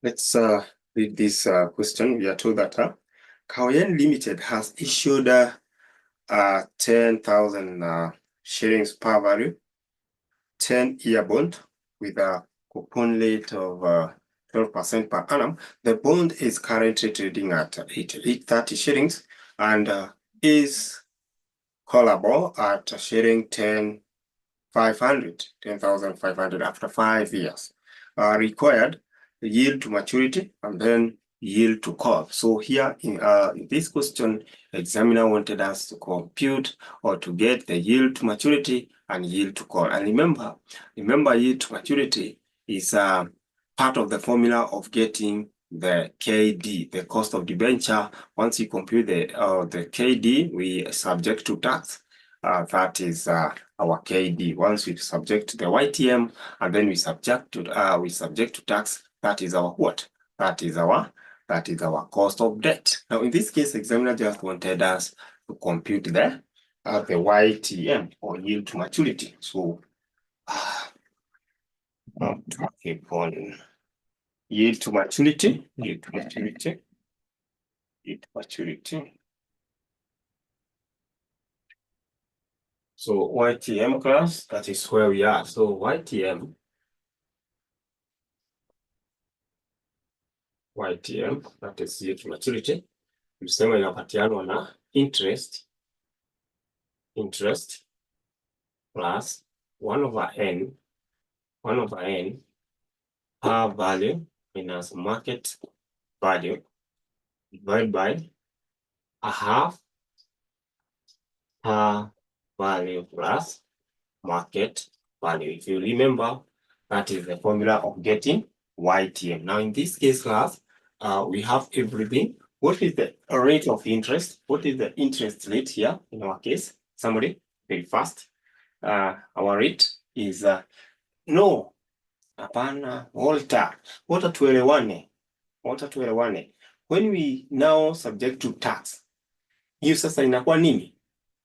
Let's read this question. We are told that 𝐑𝐂𝐌 Limited has issued 10,000 shillings par value, 10-year bond with a coupon rate of 12% per annum. The bond is currently trading at 830 shillings and is callable at shilling 10,500 after 5 years. Required yield to maturity and then yield to call. So here in this question, examiner wanted us to compute or to get the yield to maturity and yield to call. And remember yield to maturity is part of the formula of getting the KD, the cost of debenture. Once you compute the KD, we subject to tax. That is our KD. Once we subject to the YTM and then we subject to tax, that is our what? That is our cost of debt. Now in this case, examiner just wanted us to compute the YTM or yield to maturity. So keep on yield to maturity. So YTM class, that is where we are. So YTM, that is yield to maturity. Tuseme inapatianwa na interest plus 1 over n par value minus market value divided by a half par value plus market value. If you remember, that is the formula of getting YTM. Now in this case, class, we have everything. What is the rate of interest? What is the interest rate here in our case? Somebody, very fast. Our rate is no. Hapana, Walter tuelewane. When we now subject to tax, hiyo sasa inakuwa nini?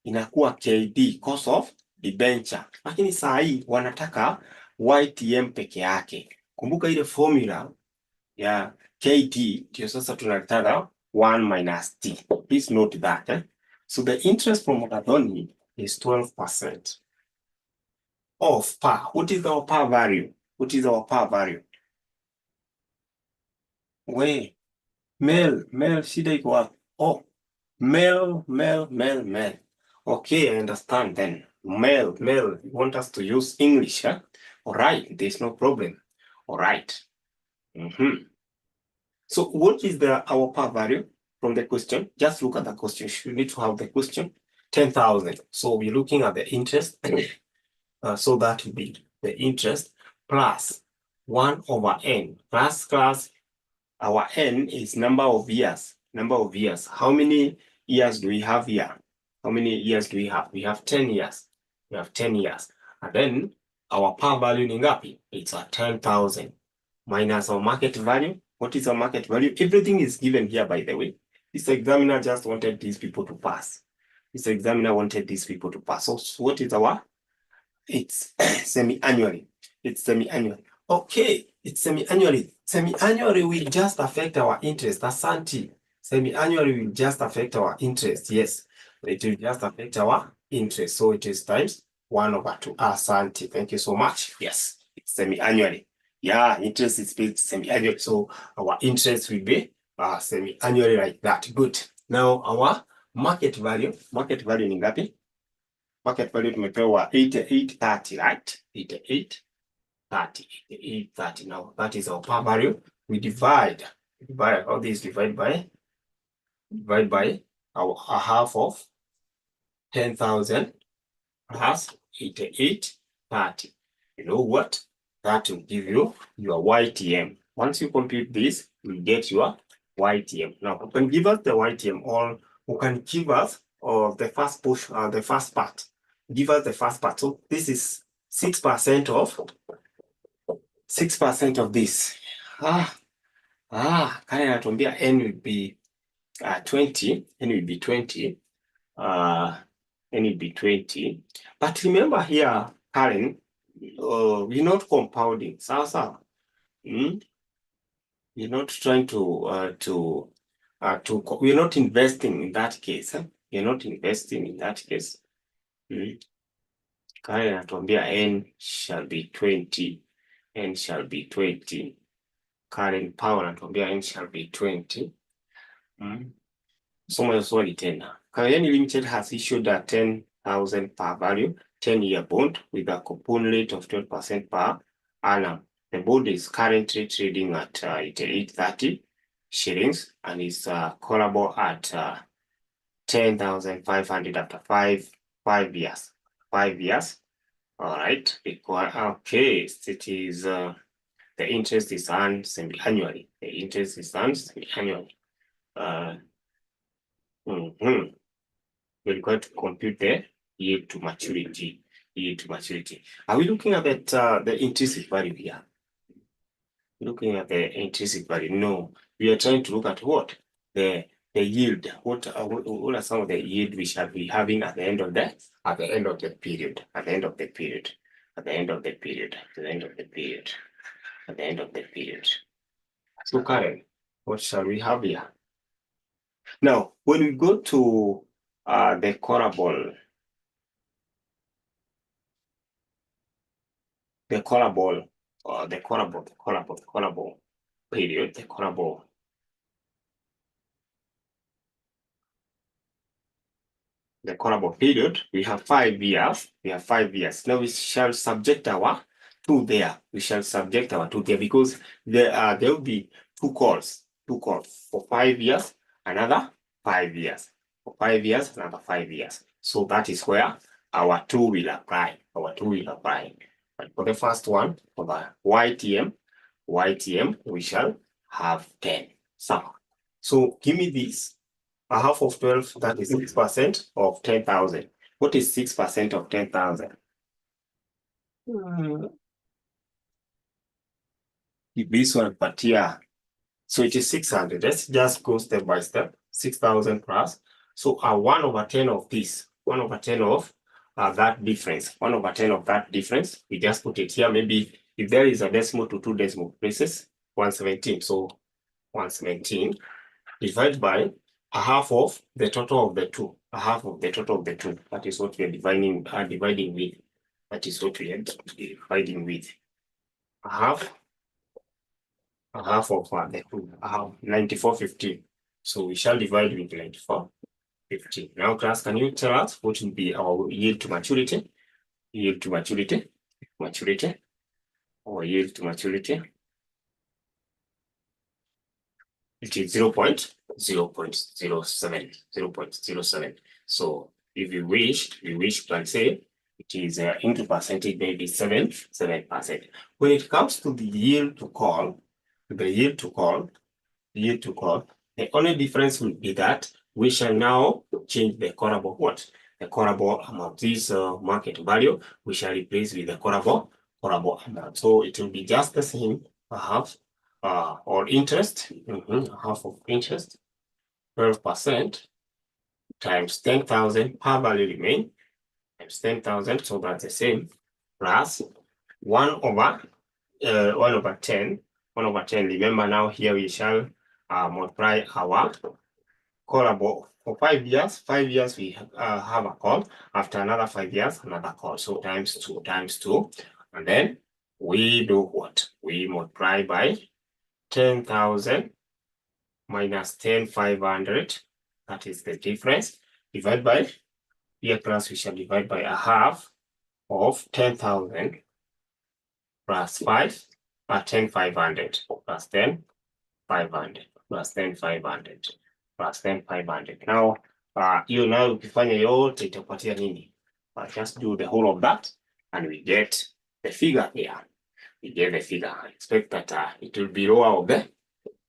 Inakuwa KD, cost of debenture. Lakini saa hii wanataka YTM peke yake. Kumbuka ile formula ya KD ndio sasa tunataka 1 minus T. Please note that. So the interest from Mokadoni is 12% of par. What is our par value? Wait, Mel, shida iko wapi? Oh, Mel. Okay, I understand then. Mel, you want us to use English, huh? All right, there's no problem. All right. So what is our par value from the question? Just look at the question. You need to have the question. 10,000. So we're looking at the interest. So that will be the interest plus 1 over n. Class, our n is number of years. How many years do we have here? We have 10 years. And then our par value ni ngapi? It's 10,000 minus our market value. What is our market value? Everything is given here, by the way. This examiner just wanted these people to pass. So what is our? It's semi-annually. Okay, it's semi-annually. Semi-annually will just affect our interest. Asante. Semi-annually will just affect our interest. Yes, it will just affect our interest. So it is times 1 over 2. Asante. Thank you so much. Yes, it's semi-annually. Yeah, interest is paid semi-annually. So our interest will be semi-annually like that. Good. Now our market value ni ngapi? Market value tumepewa 88.30, right? 88.30. Now that is our par value. We divide all these divide by our half of 10,000 plus 88.30. You know what? That will give you your YTM. Once you compute this, you get your YTM. Now, you can give us the YTM, or you can give us the first part. Give us the first part. So this is 6% of this. Kaya natuambia n will be 20. N will be 20. But remember here, Karen, we're not compounding. Sawa. We're not trying we're not investing in that case. We're not investing in that case. Kale anatuambia n shall be 20. N shall be 20. Current power anatuambia n shall be 20. Soma swali tena. Kayani Limited has issued a 10,000 per value 10-year bond with a coupon rate of 12% per annum. The bond is currently trading at 830 shillings and is callable at 10,500 after five years. 5 years. All right. Okay. It is the interest is earned semi-annually. The interest is earned semi-annually. We're going to compute the yield to maturity. Yield to maturity. Are we looking at the intrinsic value here? Looking at the intrinsic value? No. We are trying to look at what? The yield. What are some of the yield we shall be having at the end of the period? At the end of the period. At the end of the period. At the end of the period. At the end of the period. So Karen, what shall we have here? Now, when we go to the callable period, the callable period, we have 5 years. We have 5 years. Now we shall subject our 2 there. We shall subject our 2 there because there will be 2 calls. 2 calls for 5 years, another 5 years. For 5 years, another 5 years. So that is where our 2 will apply. Our 2 will apply. But for the first one, for the YTM, we shall have 10. So give me this. A half of 12, that is 6% of 10,000. What is 6% of 10,000? This one, but yeah. So it is 600. Let's just go step by step. 6,000 plus. So 1 over 10 of this, 1 over 10 of that difference, 1 over 10 of that difference, we just put it here. Maybe if there is a decimal to 2 decimal places, 117. So 117 divided by a half of the total of the 2. A half of the total of the 2. That is what we are dividing with. That is what we are dividing with. A half of the 2. 94.15. So we shall divide with 94.15. Now, class, can you tell us what will be our yield to maturity? Yield to maturity. Maturity. Or yield to maturity. It is 0.07. So if you wish, you can say it is into percentage, maybe 7%. When it comes to the yield to call, the only difference will be that we shall now change the callable what? The callable amount. This market value, we shall replace with the callable amount. So it will be just the same, half or interest, half of interest, 12% times 10,000 per value remain, times 10,000, so that's the same, plus 1 over 10. 1 over 10. Remember now here we shall multiply our callable for 5 years. 5 years we have a call. After another 5 years, another call. So times 2. And then we do what? We multiply by 10,000 minus 10,500. That is the difference. Divide by, here class we shall divide by a half of 10,000 plus 10,500 plus 10,500 plus 10,500 plus 10,500. Now, you now ukifanya yote itapatia nini? Just do the whole of that and we get the figure here. We get the figure. I expect that it will be lower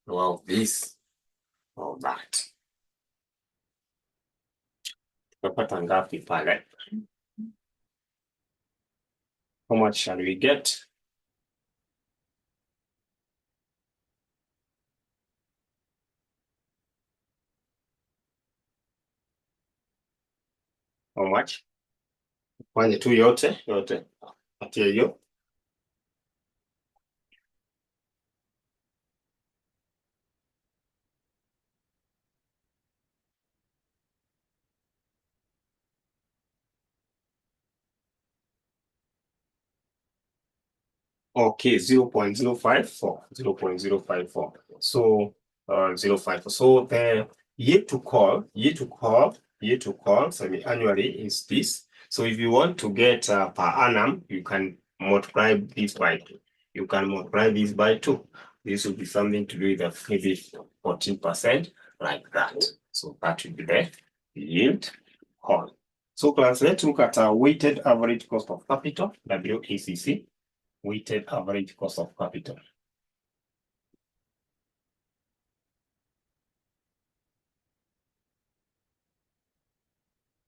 of this or that. Tutapata ngapi pale? How much shall we get? How much? Fanye tu yote. Patia hiyo. Okay, 0.054, 0.054. So 0.54. So the year to call semi-annually is this. So if you want to get per annum, you can multiply this by 2. You can multiply this by 2. This will be something to do with the maybe 14%, like that. So that will be the yield call. So class, let's look at our weighted average cost of capital, WACC. Weighted average cost of capital.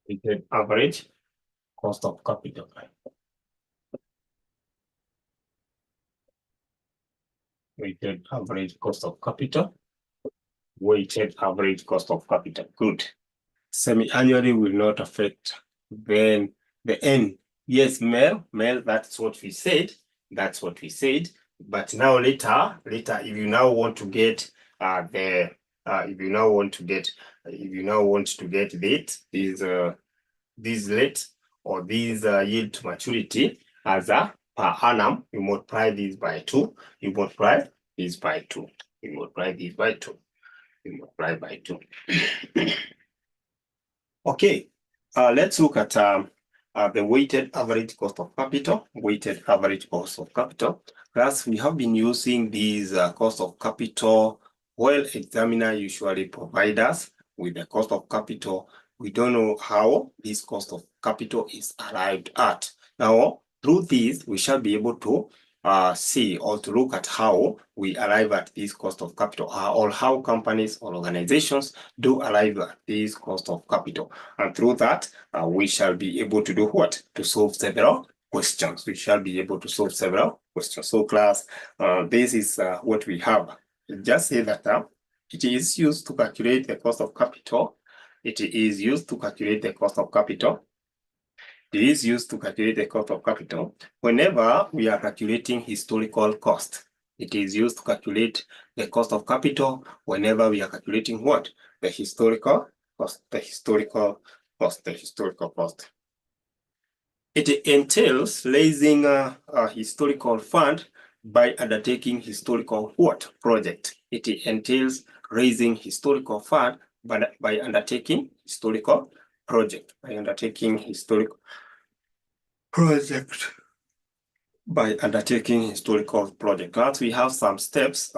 Weighted average cost of capital. Weighted average cost of capital. Weighted average cost of capital. Good. Semi-annually will not affect. Then the N. Yes, Mel, that's what we said. That's what we said. But now later, if you now want to get if you now want to get this rate or this yield to maturity as a per annum, you multiply this by 2, you multiply this by 2, you multiply this by 2, you multiply by 2. Okay, let's look at the weighted average cost of capital. Weighted average cost of capital. Thus, we have been using these cost of capital. Well, examiner usually provide us with the cost of capital. We don't know how this cost of capital is arrived at. Now, through this, we shall be able to see or to look at how we arrive at this cost of capital, or how companies or organizations do arrive at this cost of capital. And through that, we shall be able to do what? To solve several questions. We shall be able to solve several questions. So class, this is what we have. Just say that it is used to calculate the cost of capital. It is used to calculate the cost of capital. It is used to calculate the cost of capital whenever we are calculating historical cost. It is used to calculate the cost of capital whenever we are calculating what? The historical cost, the historical cost, the historical cost. It entails raising a historical fund by undertaking historical what? Project. It entails raising historical fund by undertaking historical project, by undertaking historical project, by undertaking historical project. Now we have some steps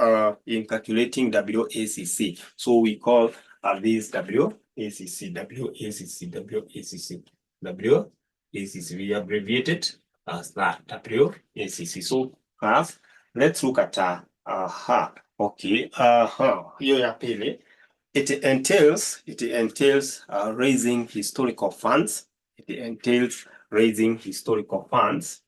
in calculating WACC. So we call these WACC, WACC. We abbreviate it as that WACC. So class, let's look at okay, hiyo ya pili. It entails raising historical funds. It entails raising historical funds.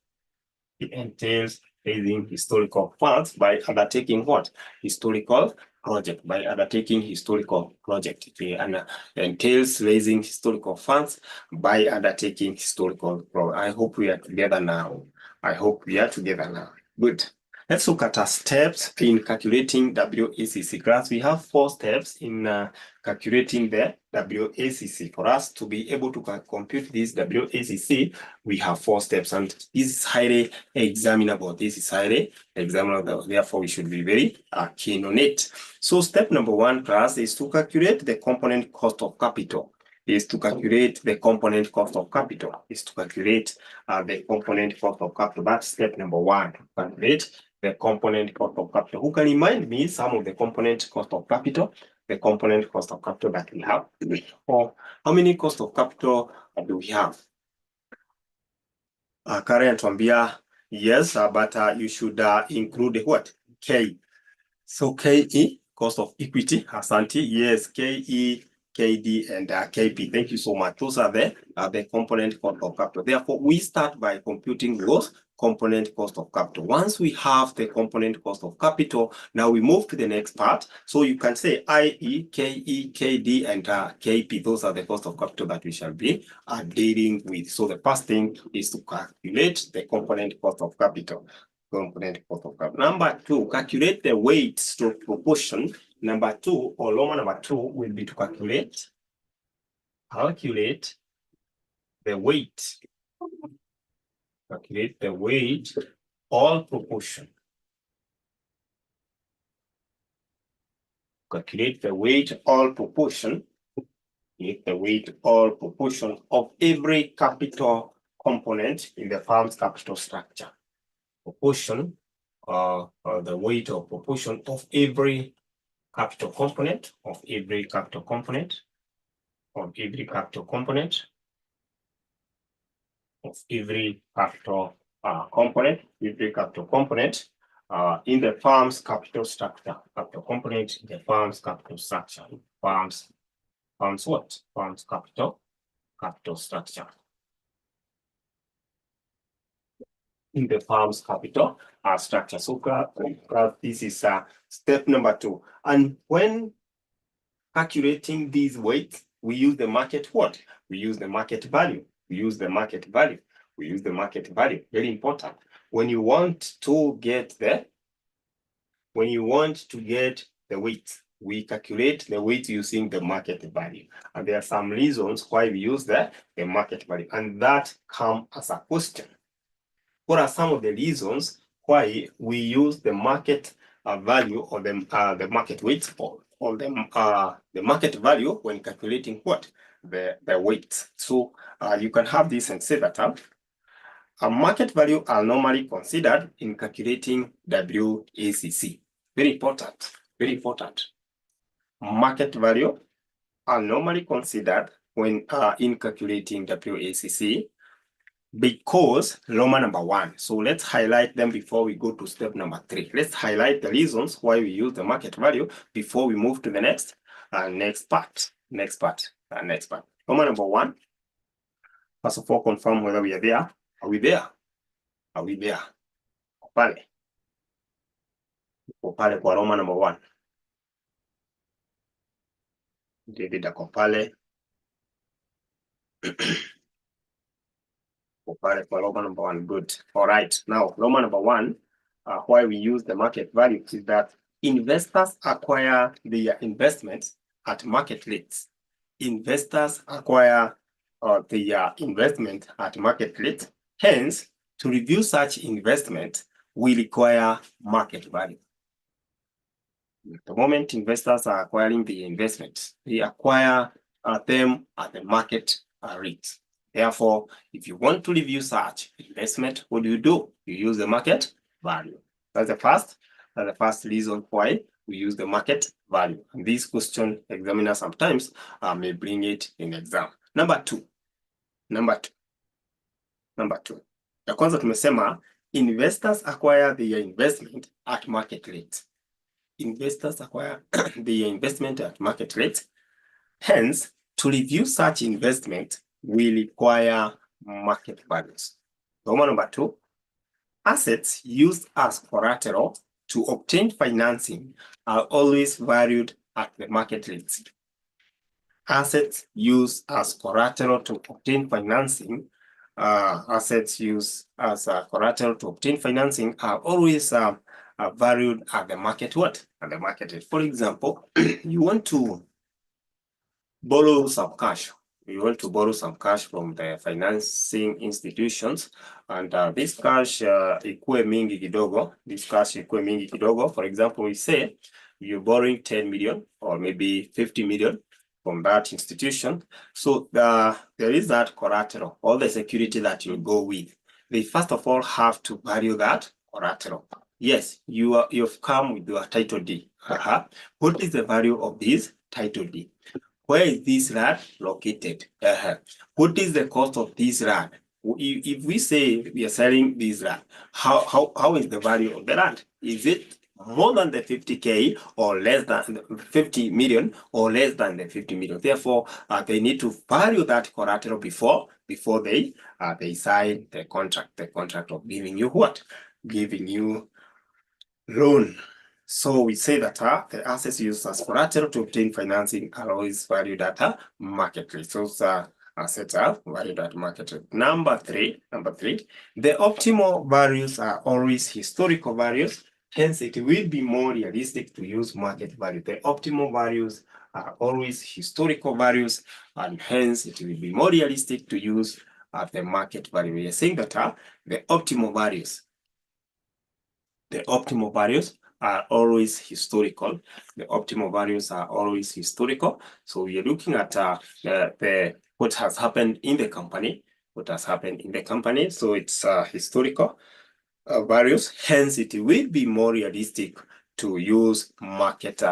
It entails raising historical funds by undertaking what? Historical project. By undertaking historical project. It entails raising historical funds by undertaking historical project. I hope we are together now. I hope we are together now. Good. Let's look at our steps in calculating WACC. Class, we have 4 steps in calculating the WACC. For us to be able to compute this WACC, we have 4 steps, and this is highly examinable. This is highly examinable. Therefore, we should be very keen on it. So step number 1, class, is to calculate the component cost of capital. Is to calculate the component cost of capital. Is to calculate the component cost of capital. That's step number 1. Calculate the component cost of capital. Who can remind me some of the component cost of capital? The component cost of capital that we have. Or how many cost of capital do we have? Karen tuambia, yes, but you should include what? K. So KE, cost of equity, Asante. Yes, KE, KD, and KP. Thank you so much. Those are the component cost of capital. Therefore, we start by computing those component cost of capital. Once we have the component cost of capital, now we move to the next part. So you can say IE, KE, KD, and KP. Those are the cost of capital that we shall be dealing with. So the first thing is to calculate the component cost of capital. Component cost of capital. Number 2, calculate the weight to proportion. Number 2, or Loma number 2, will be to calculate the weight. Calculate the weight all proportion. Calculate the weight all proportion. Calculate the weight all proportion of every capital component in the firm's capital structure. Proportion, the weight or proportion of every capital component, of every capital component, of every capital component, of every capital component, every capital component in the firm's capital structure. Capital component in the firm's capital structure. Firm's what? Firm's capital structure. In the firm's capital structure. So this is step number 2. And when calculating these weights, we use the market what? We use the market value. We use the market value. We use the market value. Very important. When you want to get the weight, we calculate the weight using the market value. And there are some reasons why we use the market value, and that comes as a question. What are some of the reasons why we use the market value or the market weight or the market value when calculating what? The weight. So you can have this and say that a market value are normally considered in calculating WACC. Very important, very important. Market value are normally considered when in calculating WACC because Roman number 1. So let's highlight them before we go to step number 3. Let's highlight the reasons why we use the market value before we move to the next part. Roman number 1. First of all, confirm whether we are there. Are we there? Are we there? Pale kwa Roman number 1. David akopale. Roman number 1. Good. All right. Now, Roman number 1, why we use the market value is that investors acquire their investments at market rates. Investors acquire their investment at market rates. Hence, to review such investment, we require market value. The moment investors are acquiring the investments, they acquire them at the market rate. Therefore, if you want to review such investment, what do? You use the market value. That's the first reason why we use the market value. And this question, examiner sometimes may bring it in exam. Number two. Ya kwanza tumesema investors acquire their investment at market rate. Investors acquire their investment at market rate. Hence, to review such investment, we require market values. Number 2, assets used as collateral to obtain financing are always valued at the market rate. Assets used as collateral to obtain financing, are always valued at the market what? At the market rate. For example, you want to borrow some cash. You want to borrow some cash from the financing institutions, and this cash ikuwe mingi kidogo. This cash ikuwe mingi kidogo. For example, we say you're borrowing 10 million or maybe 50 million from that institution. So there is that collateral, all the security that you go with. They first of all have to value that collateral. Yes, you've come with your title deed. What is the value of this title deed? Where is this land located? What is the cost of this land? If we say we are selling this land, how is the value of the land? Is it more than the 50K or less than 50 million or less than the 50 million? Therefore, they need to value that collateral before they sign the contract of giving you what? Giving you loan. So we say that the assets used as collateral to obtain financing are always valued at market rate. So assets are valued at market rate. Number three, the optimal values are always historical values. Hence, it will be more realistic to use market value. The optimal values are always historical values, and hence it will be more realistic to use the market value. We are saying that the optimal values the optimal values are always historical. The optimal values are always historical. So we are looking at what has happened in the company. What has happened in the company. So it's historical values. Hence, it will be more realistic to use market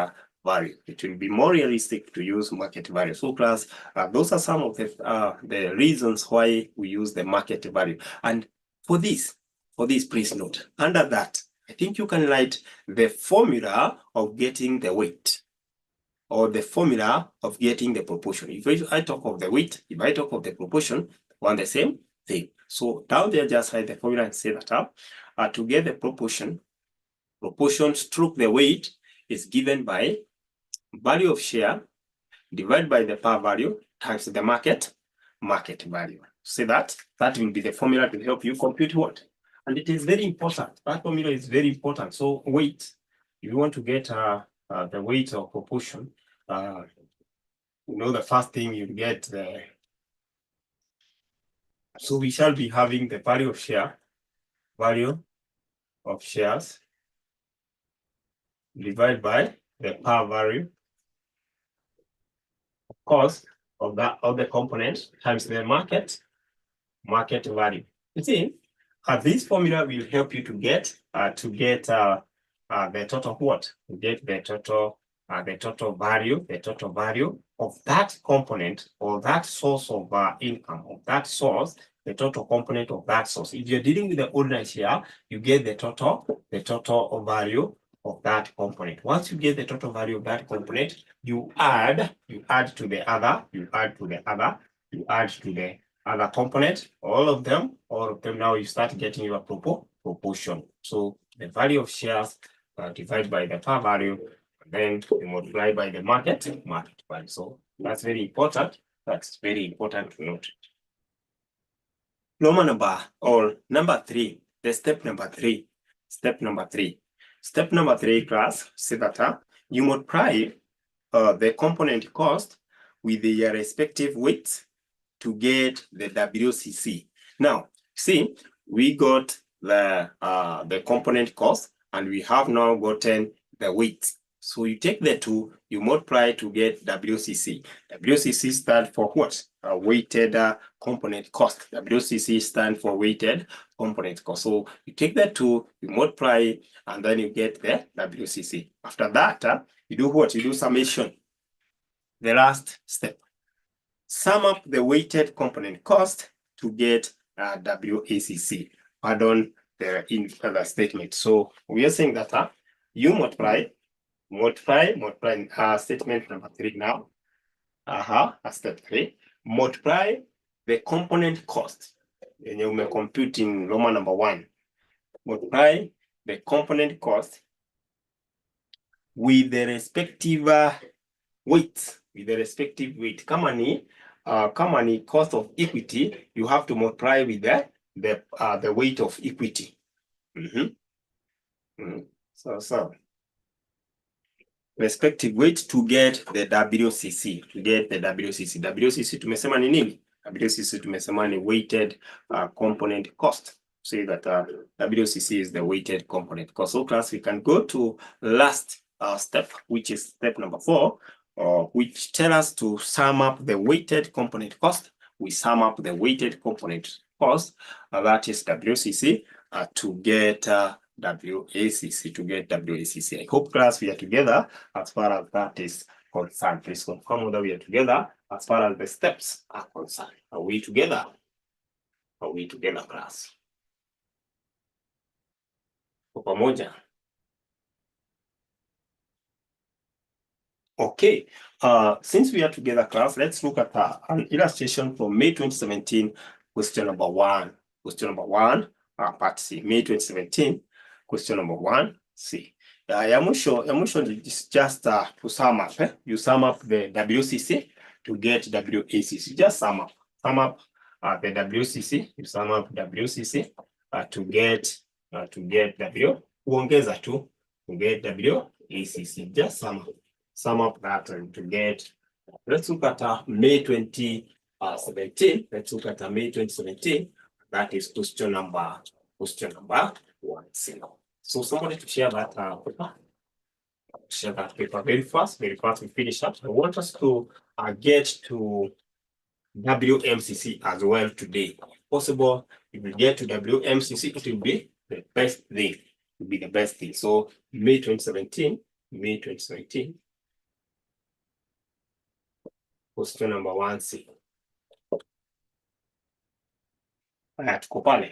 value. It will be more realistic to use market value. So class, those are some of the reasons why we use the market value. And for this, please note, under that, I think you can write the formula of getting the weight or the formula of getting the proportion. If I talk of the weight, if I talk of the proportion, one the same thing. So down there, just write the formula and say that up. To get the proportion stroke the weight is given by value of share divided by the par value times the market value. See that? That will be the formula to help you compute what? And it is very important. That formula is very important. So weight, if you want to get the weight of proportion, the first thing you get the. So we shall be having the value of shares divided by the par value cost of the component times the market value. You see, this formula will help you to get the total what? To get the total value of that component or that source of income of that source, the total component of that source. If you're dealing with the ordinary share, you get the total value of that component. Once you get the total value of that component, you add to the other component, all of them. Now you start getting your proportion. So the value of shares divided by the par value, then you multiply by the market value. So that's very important. That's very important to note. Number 3, the step number 3. Step number 3, class, say that you multiply the component cost with their respective weights to get the WCC. Now, see, we got the component cost and we have now gotten the weight. So you take the two, you multiply to get WCC. WCC stands for what? A weighted component cost. WCC stands for weighted component cost. So you take the two, you multiply, and then you get the WCC. After that, you do what? You do summation. The last step. Sum up the weighted component cost to get WACC. Pardon the other statement. So we are saying that you multiply statement number 3 now. Step 3. Multiply the component cost. And you may compute in Roman number 1. Multiply the component cost with the respective weights. Kama ni cost of equity, you have to multiply with the weight of equity. So respective weight to get the WCC. WCC tumesema ni nini? WCC tumesema ni weighted component cost. Say that WCC is the weighted component cost. So class, we can go to last step, which is step number 4, which tells us to sum up the weighted component cost. We sum up the weighted component cost, that is WCC, to get WACC. I hope class we are together as far as that is concerned. Please confirm whether we are together as far as the steps are concerned. Are we together? Class? Kwa pamoja. Okay, since we are together, class, let's look at an illustration from May 2017, question number 1. Part C, May 2017, question number 1, C. Ya mwisho is just to sum up. You sum up the WCC to get WACC. Just sum up the WCC. You sum up WCC to get kuongeza tu to get WACC. Just sum up that and to get. Let's look at May 2017. Let's look at May 2017. That is question number 1. So somebody to share that paper. Share that paper very fast we finish up. I want us to get to WMCC as well today. If possible, if we get to WMCC, it will be the best thing. It will be the best thing. So May 2017, question number 1C. Tuko pale.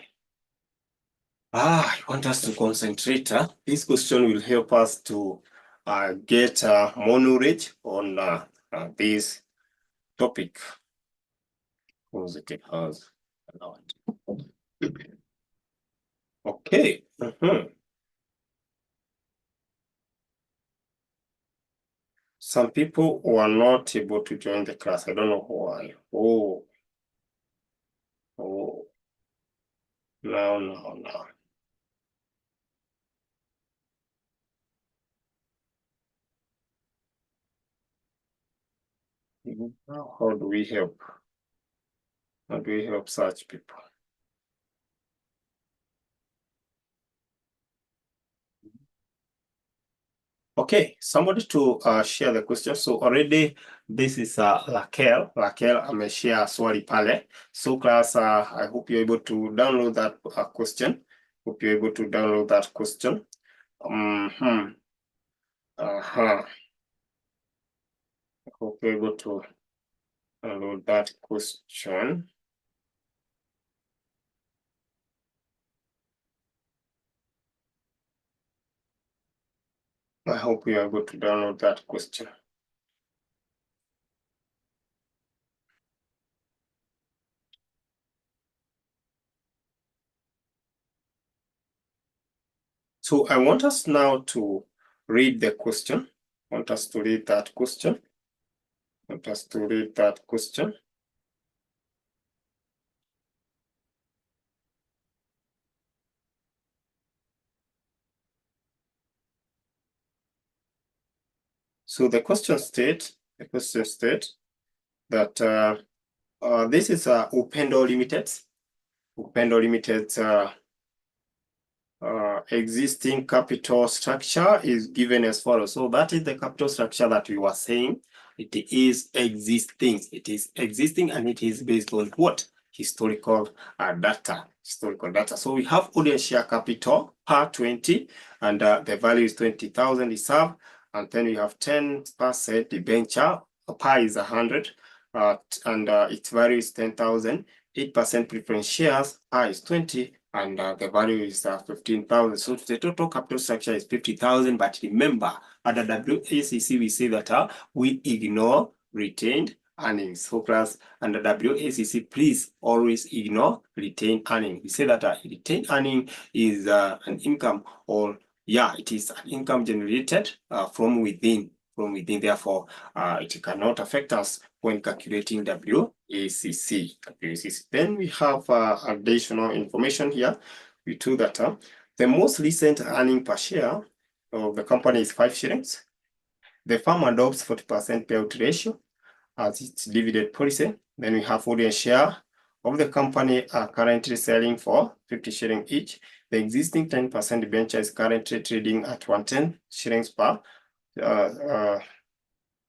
I want us to concentrate. This question will help us to get more knowledge on this topic. Positive house. Okay. Some people were not able to join the class. I don't know why. Oh. No. How do we help? How do we help such people? Okay, somebody to share the question. So already this is Raquel. Raquel ameshare swali pale. So class, I hope you're able to download that question. Hope you're able to download that question. I hope you're able to download that question. I hope you are able to download that question. So I want us now to read the question. I want us to read that question. So the question states that this is Upendo Limited's existing capital structure is given as follows. So that is the capital structure that we were saying. It is existing. It is existing and it is based on what? Historical data. So we have audience share capital per 20 and the value is 20,000 reserve. And then we have 10% debenture, per is 100 and its value is 10,000. 8% preference shares, R is 20 and the value is 15,000. So the total capital structure is 50,000. But remember, under WACC, we say that we ignore retained earnings. So class, under WACC, please always ignore retained earnings. We say that retained earning is an income, or it is an income generated from within. Therefore, it cannot affect us when calculating WACC. Then we have additional information here. We do that the most recent earning per share of the company is 5 shillings. The firm adopts 40% payout ratio as its dividend policy. Then we have audience share of the company are currently selling for 50 shillings each. The existing 10% debenture is currently trading at 110 shillings per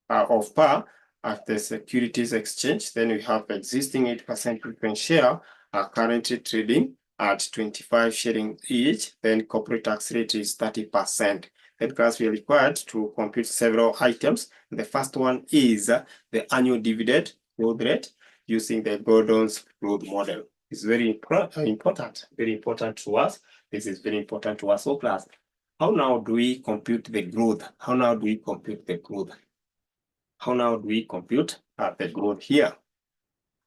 of par at the securities exchange. Then we have existing 8% preference share are currently trading at 25 shillings each. Then corporate tax rate is 30%. Then class, we are required to compute several items. The first one is the annual dividend growth rate using the Gordon's growth model. It's very important to us. This is very important to us. So class, how now do we compute the growth? How now do we compute the growth here?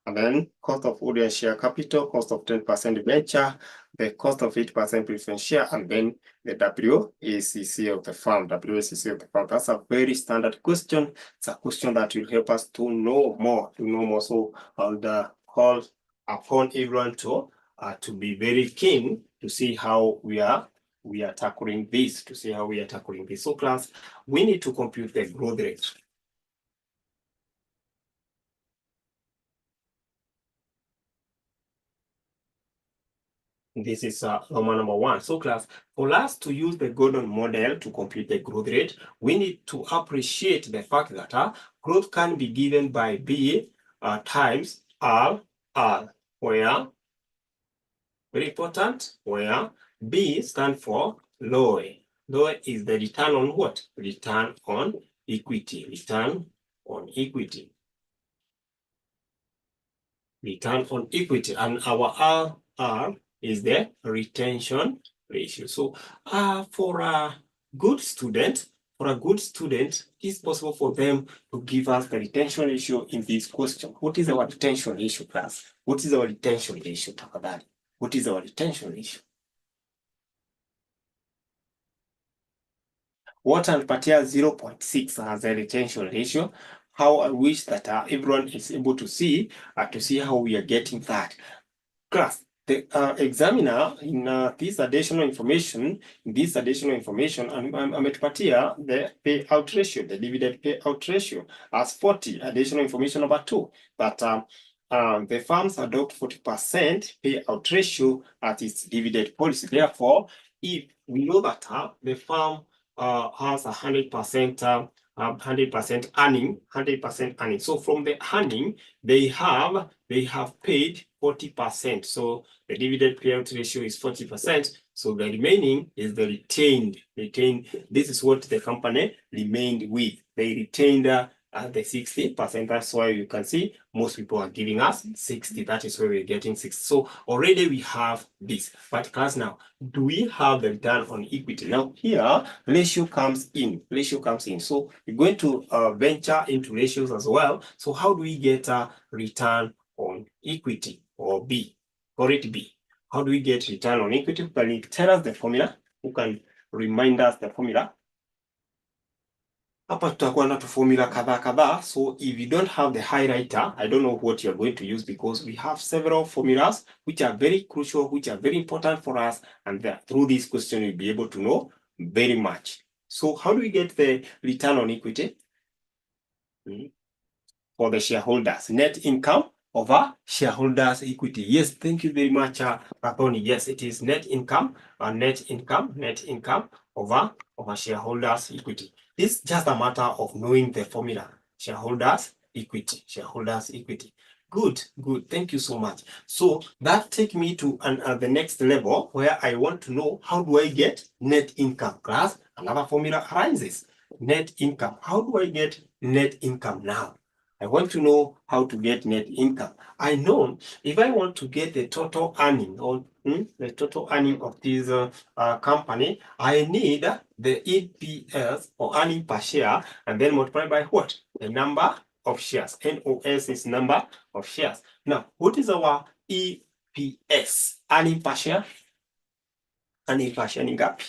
And then cost of audience share capital, cost of 10% debenture, the cost of 8% preference share, and then the WACC of the firm. That's a very standard question. It's a question that will help us to know more. So I'll call upon everyone to be very keen to see how we are tackling this. So class, we need to compute the growth rate. This is Roman number 1. So class, for us to use the Gordon model to compute the growth rate, we need to appreciate the fact that growth can be given by B times R, where, very important, where B stands for ROE. ROE is the return on what? Return on equity. Return on equity. Return on equity. And our R is the retention ratio. So for a good student, it's possible for them to give us the retention ratio in this question. What is our retention ratio, class? What is our retention ratio, tafadhali? What is our retention ratio? Watanipatia 0.6 as a retention ratio. How I wish that everyone is able to see how we are getting that. Class, the examiner in this additional information, ametupatia the payout ratio, the dividend payout ratio as 40. Additional information number 2, that the firms adopt 40% payout ratio as its dividend policy. Therefore, if we know that the firm has 100% earning. So from the earning, they have paid 40%. So the dividend payout ratio is 40%. So the remaining is the retained. This is what the company remained with. They retained the 60%. That's why you can see most people are giving us 60. That is where we're getting 60. So already we have this. But class, now, do we have the return on equity? Now here, ratio comes in. So we're going to venture into ratios as well. So how do we get a return on equity, or B? Call it B. How do we get return on equity? Can you tell us the formula? Who can remind us the formula? Hapa tutakuwa na formula kadhaa. So if you don't have the highlighter, I don't know what you're going to use, because we have several formulas which are very crucial, which are very important for us, and through this question you'll be able to know very much. So how do we get the return on equity? For the shareholders, net income over shareholders' equity. Yes, thank you very much, Rathoni. Yes, it is net income over shareholders' equity. This is just a matter of knowing the formula. Shareholders' equity. Good. Thank you so much. So that takes me to the next level, where I want to know, how do I get net income? Class, another formula arises. Net income. How do I get net income now? I want to know how to get net income. I know if I want to get the total earning, or the total earning of this company, I need the EPS, or earning per share, and then multiply by what? The number of shares. NOS is number of shares. Now, what is our EPS? Earning per share? Earning per share ni ngapi?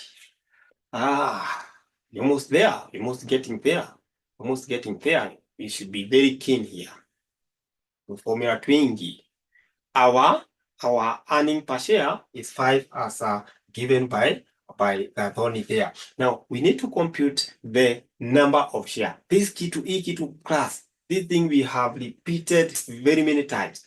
You're almost there. You're almost getting there. You should be very keen here. Formula twingi. Our earning per share is 5, as given by Tony there. Now we need to compute the number of shares. This key to class. This thing we have repeated very many times.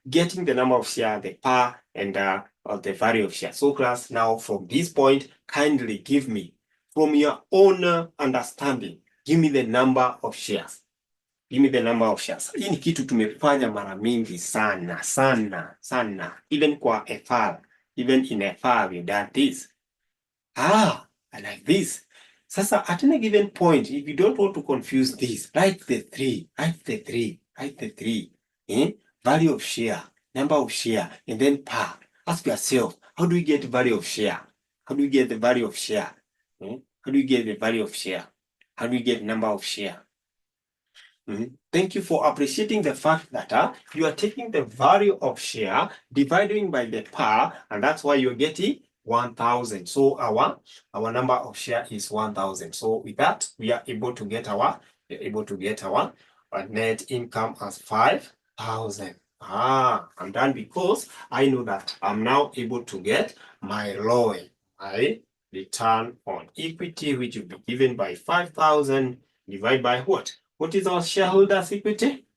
Getting the number of shares, the par, and the value of shares. So class, now from this point, kindly give me, from your own understanding, give me the number of shares. Hii ni kitu tumefanya mara mingi sana. Even kwa FR, even in FR we've done this. I like this. Sasa at any given point, if you don't want to confuse this, write the 3. Value of share, number of share, and then par. Ask yourself, how do we get value of share? How do we get the value of share? How do we get the value of share? How do we get number of share? Thank you for appreciating the fact that you are taking the value of share, dividing by the par, and that's why you're getting 1,000. So our number of share is 1,000. So with that, we are able to get our net income as 5,000. I'm done, because I know that I'm now able to get my ROE, my return on equity, which will be given by 5,000 divided by what? What is our shareholders' equity?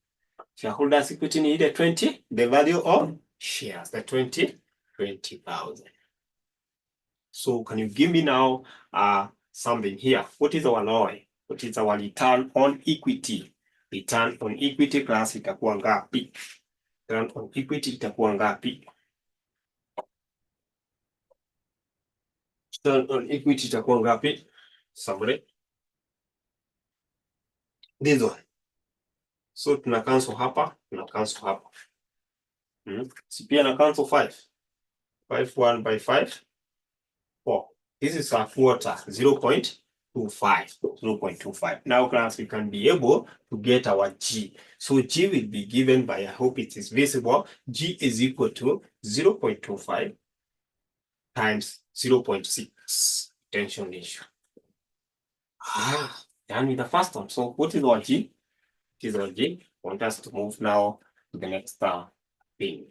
Shareholders' equity need 20, the value of shares, the 20,000. So can you give me now something here? What is our ROI? What is our return on equity? Return on equity class itakuwa ngapi? Return on equity itakuwa ngapi? Return on equity itakuwa ngapi? Somebody. This one. So tuna cancel hapa, tuna cancel hapa. Si pia na cancel 5. 5 1 by 5 4. This is a quarter 0.25. 0.25. Now class, we can be able to get our G. So G will be given by, I hope it is visible, G is equal to 0.25 times 0.6 retention ratio. Done with the first one. So what is our G? It is our G. I want us to move now to the next thing.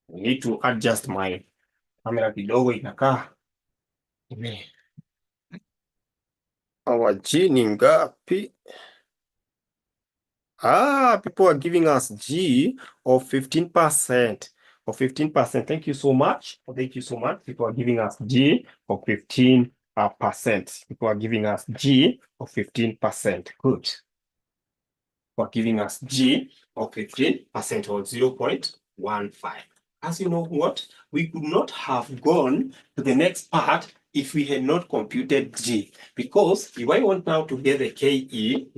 We need to adjust my camera kidogo inakaa. Our G ni ngapi? People are giving us G of 15%. Of 15%. Thank you so much. Thank you so much. People are giving us G of 15%. People are giving us G of 15%. Good. For giving us G of 15% or 0.15. As you know what? We could not have gone to the next part if we had not computed G. Because if I want now to get the KE,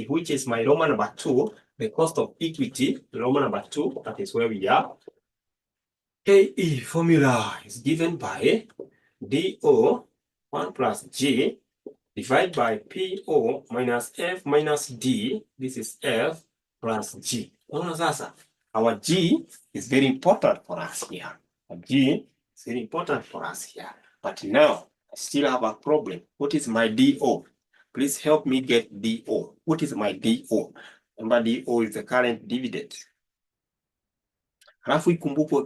which is my Roman number 2, the cost of equity, Roman number 2, that is where we are. KE formula is given by DO 1 plus G divided by PO minus F minus D. This is F plus G. Our G is very important for us here. Our G is very important for us here. But now, I still have a problem. What is my DO? Please help me get DO. What is my DO? Remember, DO is the current dividend. Halafu ikumbukwe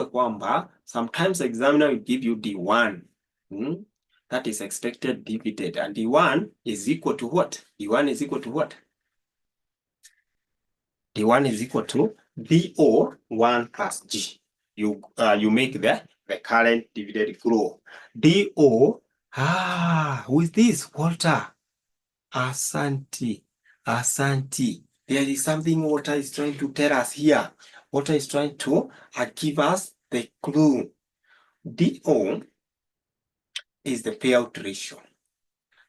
kwamba sometimes the examiner will give you D1. That is expected dividend. And D1 is equal to what? D1 is equal to what? D1 is equal to DO 1 plus G. You make the current dividend grow. DO, who is this? Walter. Asante. There is something Walter is trying to tell us here. Walter is trying to give us the clue. DO is the payout ratio.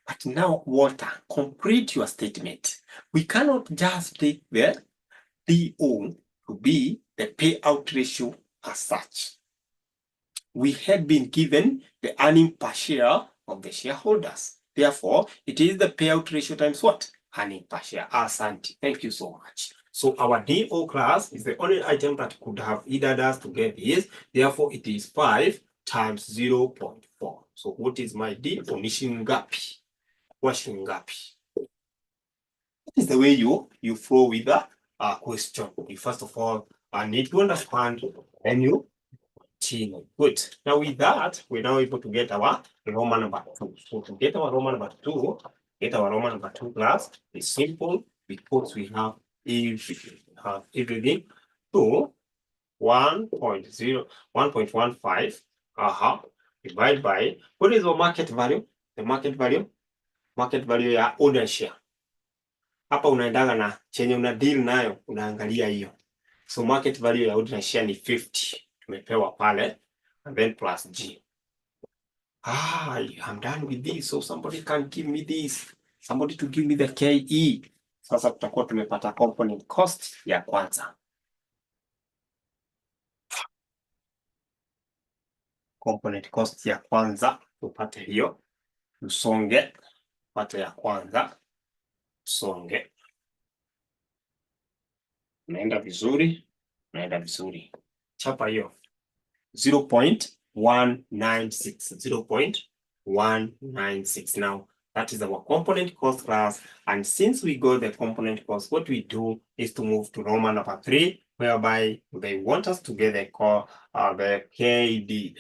But now, Walter, complete your statement. We cannot just take the DO to be the payout ratio as such. We had been given the earning per share of the shareholders. Therefore, it is the payout ratio times what? Earning per share. Asante. Thank you so much. So our DO class is the only item that could have aided us to get this. Therefore, it is 5 times 0.4. So what is my DO? Ni shingapi? What shingapi? That is the way you flow with the question. You first of all need to understand, and you continue. Good. Now with that, we're now able to get our Roman number 2. So to get our Roman number 2, class is simple because we have everything. So 1.15 divided by, what is our market value? The market value ya owner share. Hapa unaendaga na chenye una deal nayo, unaangalia hiyo. So market value ya ordinary share ni 50. Tumepewa pale, and then plus G. I'm done with this. So somebody can give me this. Somebody to give me the KE. Sasa tutakuwa tumepata component cost ya kwanza. Component cost ya kwanza, tupate hiyo. Usonge, pate ya kwanza. Usonge. Naenda vizuri. Chapa hiyo. 0.196. 0.196. Now, that is our component cost class. And since we got the component cost, what we do is to move to Roman number 3, whereby they want us to get the KD.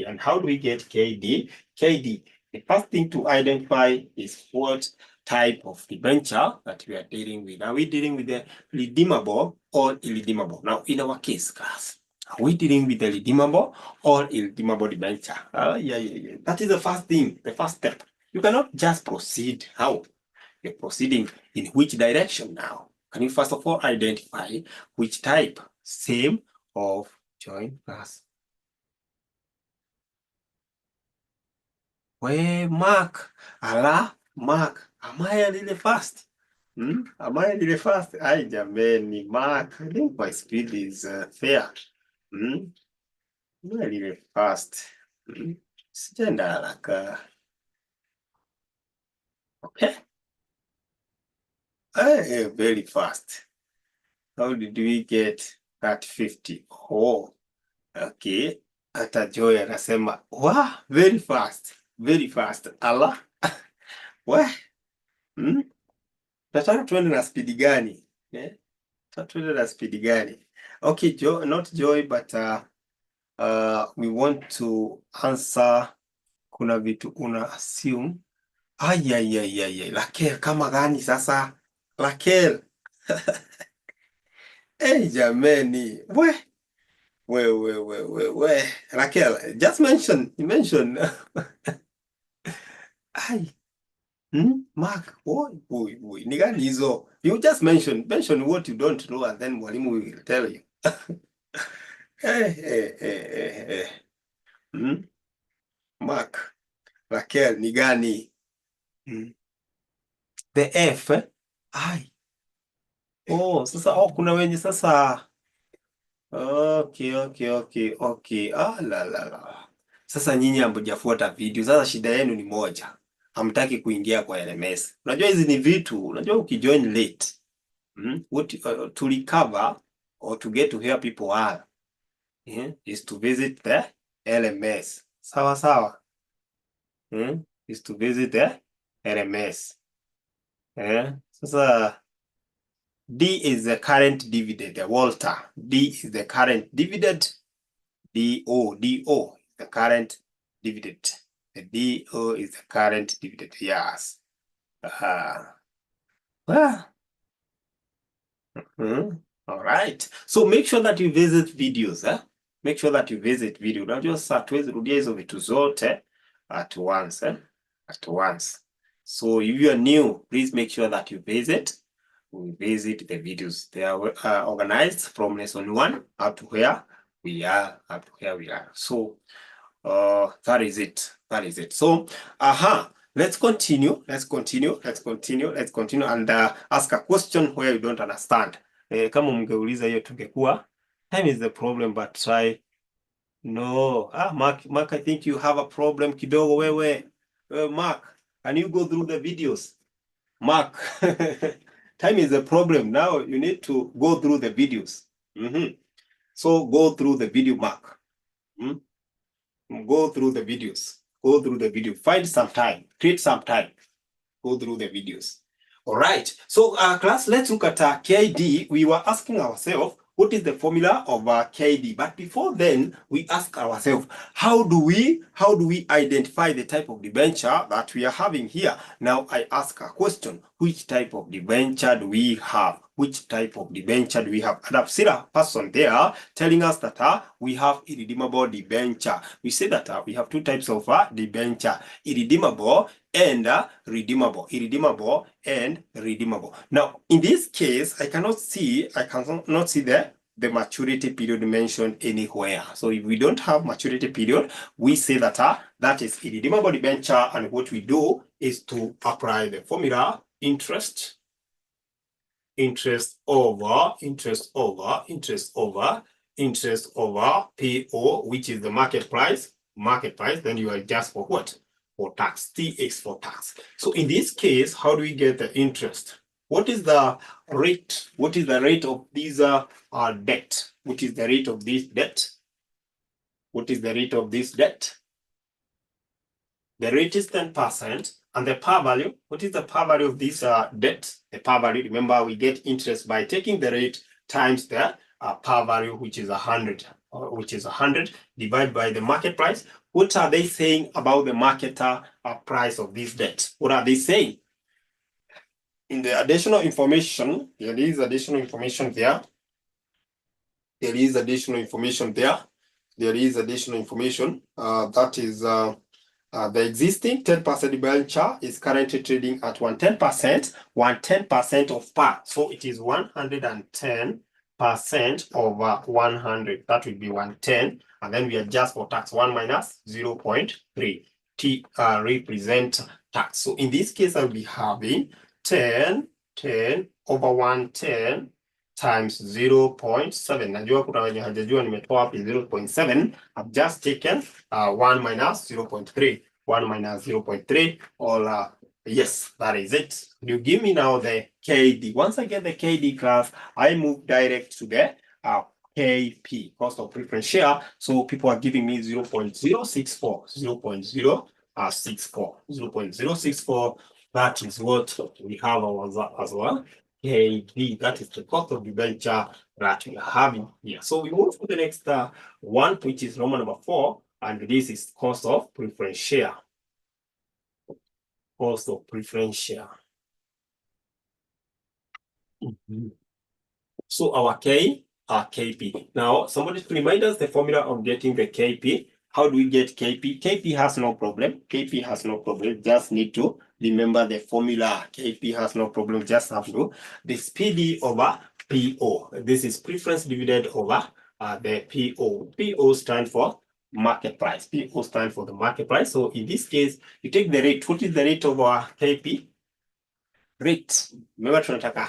And how do we get KD? KD, the first thing to identify is what type of debenture that we are dealing with. Are we dealing with the redeemable or irredeemable? Now, in our case, class, Are we dealing with a redeemable or irredeemable debenture? Yeah. That is the first thing, the first step. You cannot just proceed. How? You're proceeding in which direction now? Can you first of all identify which type? Same of joint class. Where Mark? Mark. Am I really fast? Am I really fast? Ai jameni, Mark. I think my speed is fair. Am I really fast? Sijaenda haraka. Okay. Very fast. How did we get that 50? Oh, okay. Hata Joy anasema, wow, very fast. Very fast. Allah. Wah. Nataka tuende na speed gani? Tuende na speed gani? Okay, not Joy, but we want to answer. Kuna vitu una assume. Ay. Raquel, kama gani sasa? Raquel. Hey, jameni. We. Raquel, just mention. You mention. Ay. Mark, boy. Ni gani hizo? You just mention what you don't know and then mwalimu will tell you. Hey. Mark, Raquel, ni gani? The F. Ai. Sasa kuna wenye sasa. Okay. La. Sasa nyinyi hamjafuata video. Sasa shida yenu ni moja. Hamtaki kuingia kwa LMS. Unajua hizi ni vitu, unajua ukijoin late. To recover or to get to where people are, is to visit the LMS. Sawa. Is to visit the LMS. Sasa D is the current dividend, Walter. D is the current dividend. DO is the current dividend. The DO is the current dividend. Yes. All right. So make sure that you visit videos. Make sure that you visit video. Unajua sasa hatuwezi rudia hizo vitu zote at once. At once. So if you are new, please make sure that you visit. We visit the videos. They are organized from lesson 1 up to where we are. So that is it. So let's continue and ask a question where you don't understand. Kama mngeuliza hiyo tungekuwa time is the problem, but try. No. Mark, I think you have a problem kidogo wewe. Mark, can you go through the videos? Mark. Time is a problem. Now you need to go through the videos. So go through the video, Mark. Go through the videos. Find some time. Create some time. Go through the videos. All right. So class, let's look at KD. We were asking ourselves, what is the formula of KD? But before then, we ask ourselves, how do we identify the type of debenture that we are having here? Now I ask a question, which type of debenture do we have? And I've seen a person there telling us that we have irredeemable debenture. We say that we have two types of debenture, irredeemable and redeemable. Now, in this case, I cannot see the maturity period mentioned anywhere. So if we don't have maturity period, we say that that is irredeemable debenture, and what we do is to apply the formula interest over PO, which is the market price. Then you adjust for what? For tax. TX for tax. So in this case, how do we get the interest? What is the rate? Of these debt? What is the rate of this debt? The rate is 10%. And the par value, what is the par value of this debt? The par value, remember, we get interest by taking the rate times the par value, which is 100, divided by the market price. What are they saying about the market price of this debt? What are they saying? In the additional information, there is additional information there. there is additional information there. There is additional information. That is the existing 10% debenture is currently trading at 110%, 110% of par. So it is 110% over 100. That will be 110. And then we adjust for tax 1 minus 0.3. T represent tax. So in this case, I'll be having 10 over 110 times 0.7. Najua kuna wenye hajajua nimetoa wapi 0.7. I've just taken 1 minus 0.3. 1 minus 0.3, or yes, that is it. You give me now the KD. Once I get the KD class, I move direct to the KP, cost of preference share. So people are giving me 0.064, 0.064. That is what we have as well. KD, that is the cost of debenture that we are having here. So we move to the next one, which is Roman number 4, and this is cost of preference share. Cost of preference share. So our KP. Now, somebody to remind us the formula of getting the KP. How do we get KP? KP has no problem. KP has no problem. Just need to remember the formula. KP has no problem. Just have to this PD over PO. This is preference dividend over the PO. PO stands for market price. PO stands for the market price. So in this case, you take the rate. What is the rate of our KP? Rate. Remember tunataka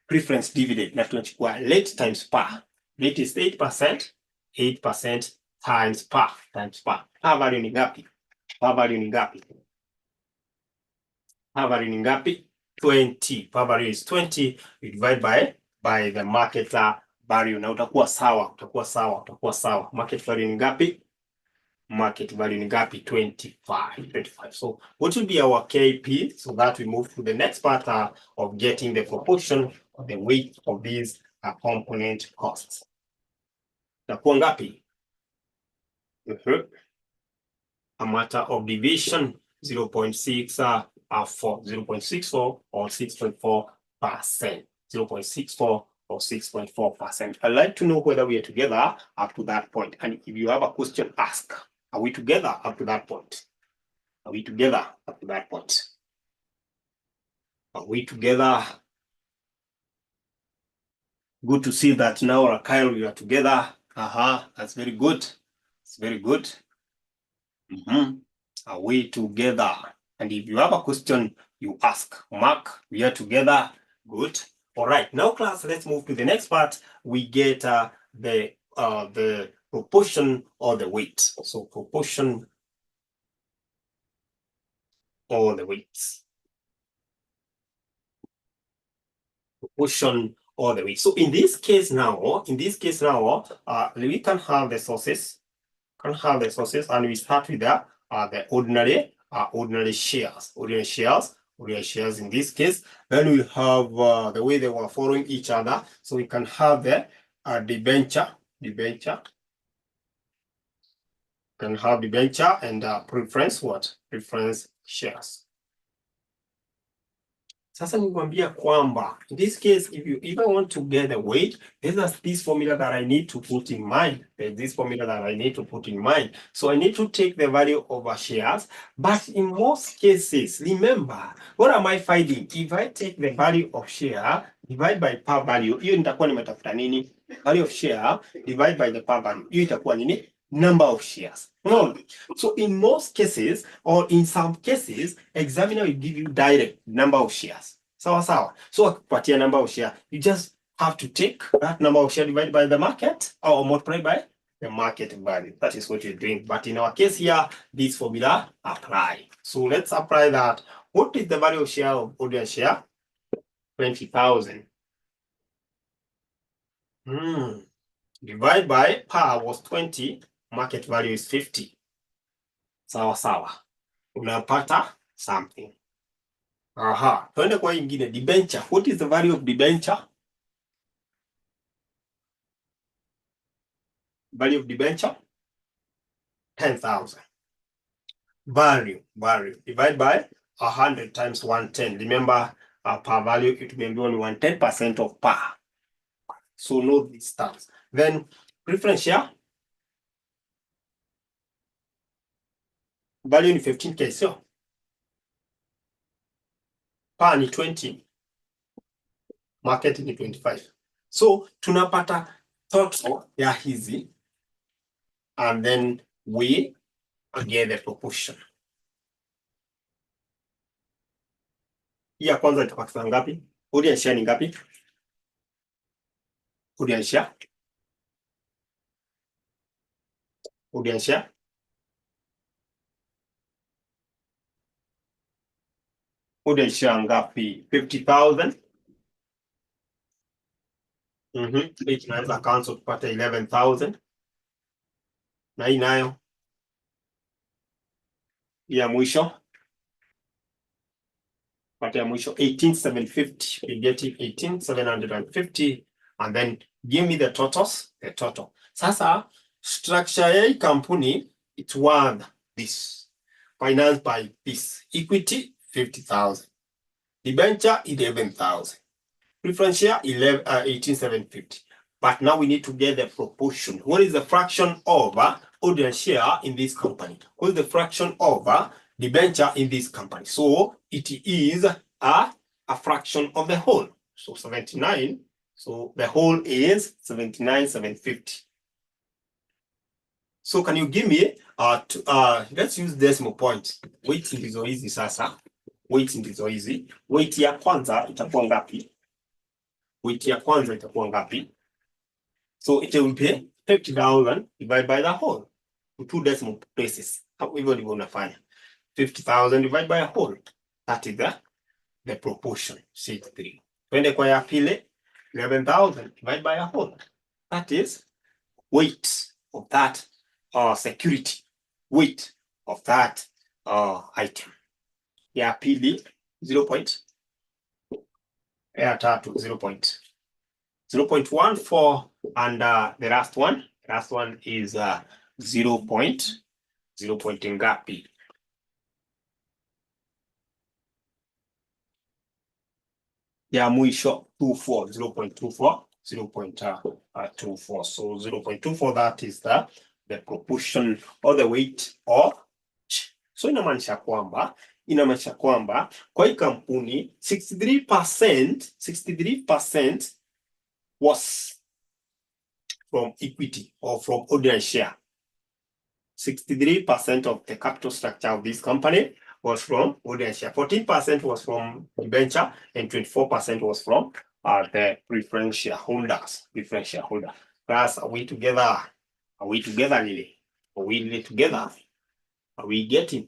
preference dividend na tunachukua rate times par. Rate is 8%, 8% times par. Par value ni ngapi? Par value ni ngapi? Par value ni ngapi? 20. Par value is 20. We divide by the market value. Na utakuwa sawa. Market value ni ngapi? Market value ni ngapi? 25. So what will be our KP? So that we move to the next part of getting the proportion of the weight of these component costs. Itakuwa ngapi? A matter of division 0.64 or 6.4%. 0.64 or 6.4%. I'd like to know whether we are together up to that point. And if you have a question, ask. Are we together up to that point? Are we together up to that point? Are we together? Good to see that now, Kyle, we are together. That's very good. It's very good. Are we together? And if you have a question, you ask. Mark, we are together. Good. All right. Now, class, let's move to the next part. We get the proportion or the weight. So proportion or the weights. Proportion or the weight. So in this case now, we can have the sources. And we start with the ordinary shares. Ordinary shares in this case. Then we have the way they were following each other. So we can have the debenture. Can have debenture and preference what? Preference shares. Sasa nikwambia kwamba in this case, if you even want to get the weight, there's this formula that I need to put in mind. So I need to take the value of our shares. But in most cases, remember, what am I finding? If I take the value of share, divide by par value, hiyo nitakuwa nimetafuta nini? Value of share, divide by the par value, hiyo itakuwa nini? Number of shares. No. So in most cases, or in some cases, examiner will give you direct number of shares. Sawa. So akupatia number of share, you just have to take that number of share divided by the market or multiply by the market value. That is what you're doing. But in our case here, this formula apply. So let's apply that. What is the value of share of ordinary share? 20,000. Divide by par was 20. Market value is 50. Sawa. Unapata something. Tuende kwa ingine, debenture. What is the value of debenture? Value of debenture? 10,000. Value. Divide by 100 times 110. Remember, par value, it will be only 110% of par. So know these terms. Then preference share value ni 15k, sio? Pa ni 20, market ni 25. So tunapata total ya hizi and then we get the proportion. Ya kwanza itapata ngapi? Audience share ni ngapi? Audience share audience share ngapi? 50,000. Hii tunaweza cancel tupate 11,000. Na hii nayo ya mwisho, pata ya mwisho 18,750. We get 18,750 and then give me the totals, the total. Sasa structure ya hii kampuni, it's worth this. Financed by this. Equity 50,000. Debenture 11,000. Preference share 18,750. But now we need to get the proportion. What is the fraction over audience share in this company? What is the fraction over debenture in this company? So it is a fraction of the whole. So 79. So the whole is 79,750. So can you give me let's use decimal point. Weight ndizo hizi sasa. Weight ndizo hizi. Weight ya kwanza itakuwa ngapi? Weight ya kwanza itakuwa ngapi? So it will be 50,000 divided by the whole to 2 decimal places. Hapo hivyo ndivyo unafanya. 50,000 divided by a whole. That is the proportion. 63. Twende kwa ya pili. 11,000 divided by a whole. That is weight of that security. Weight of that item. Ya pili 0. Ya tatu 0.14 and the last one is 0. Ngapi? Ya mwisho 24, 0.24, 0.24. So 0.24, that is the proportion or the weight of. So inamaanisha kwamba kwa hii kampuni 63% was from equity or from ordinary share. 63% of the capital structure of this company was from ordinary share. 14% was from debenture and 24% was from the preference shareholders. Plus, are we together, Lily? Are we really together? Are we getting?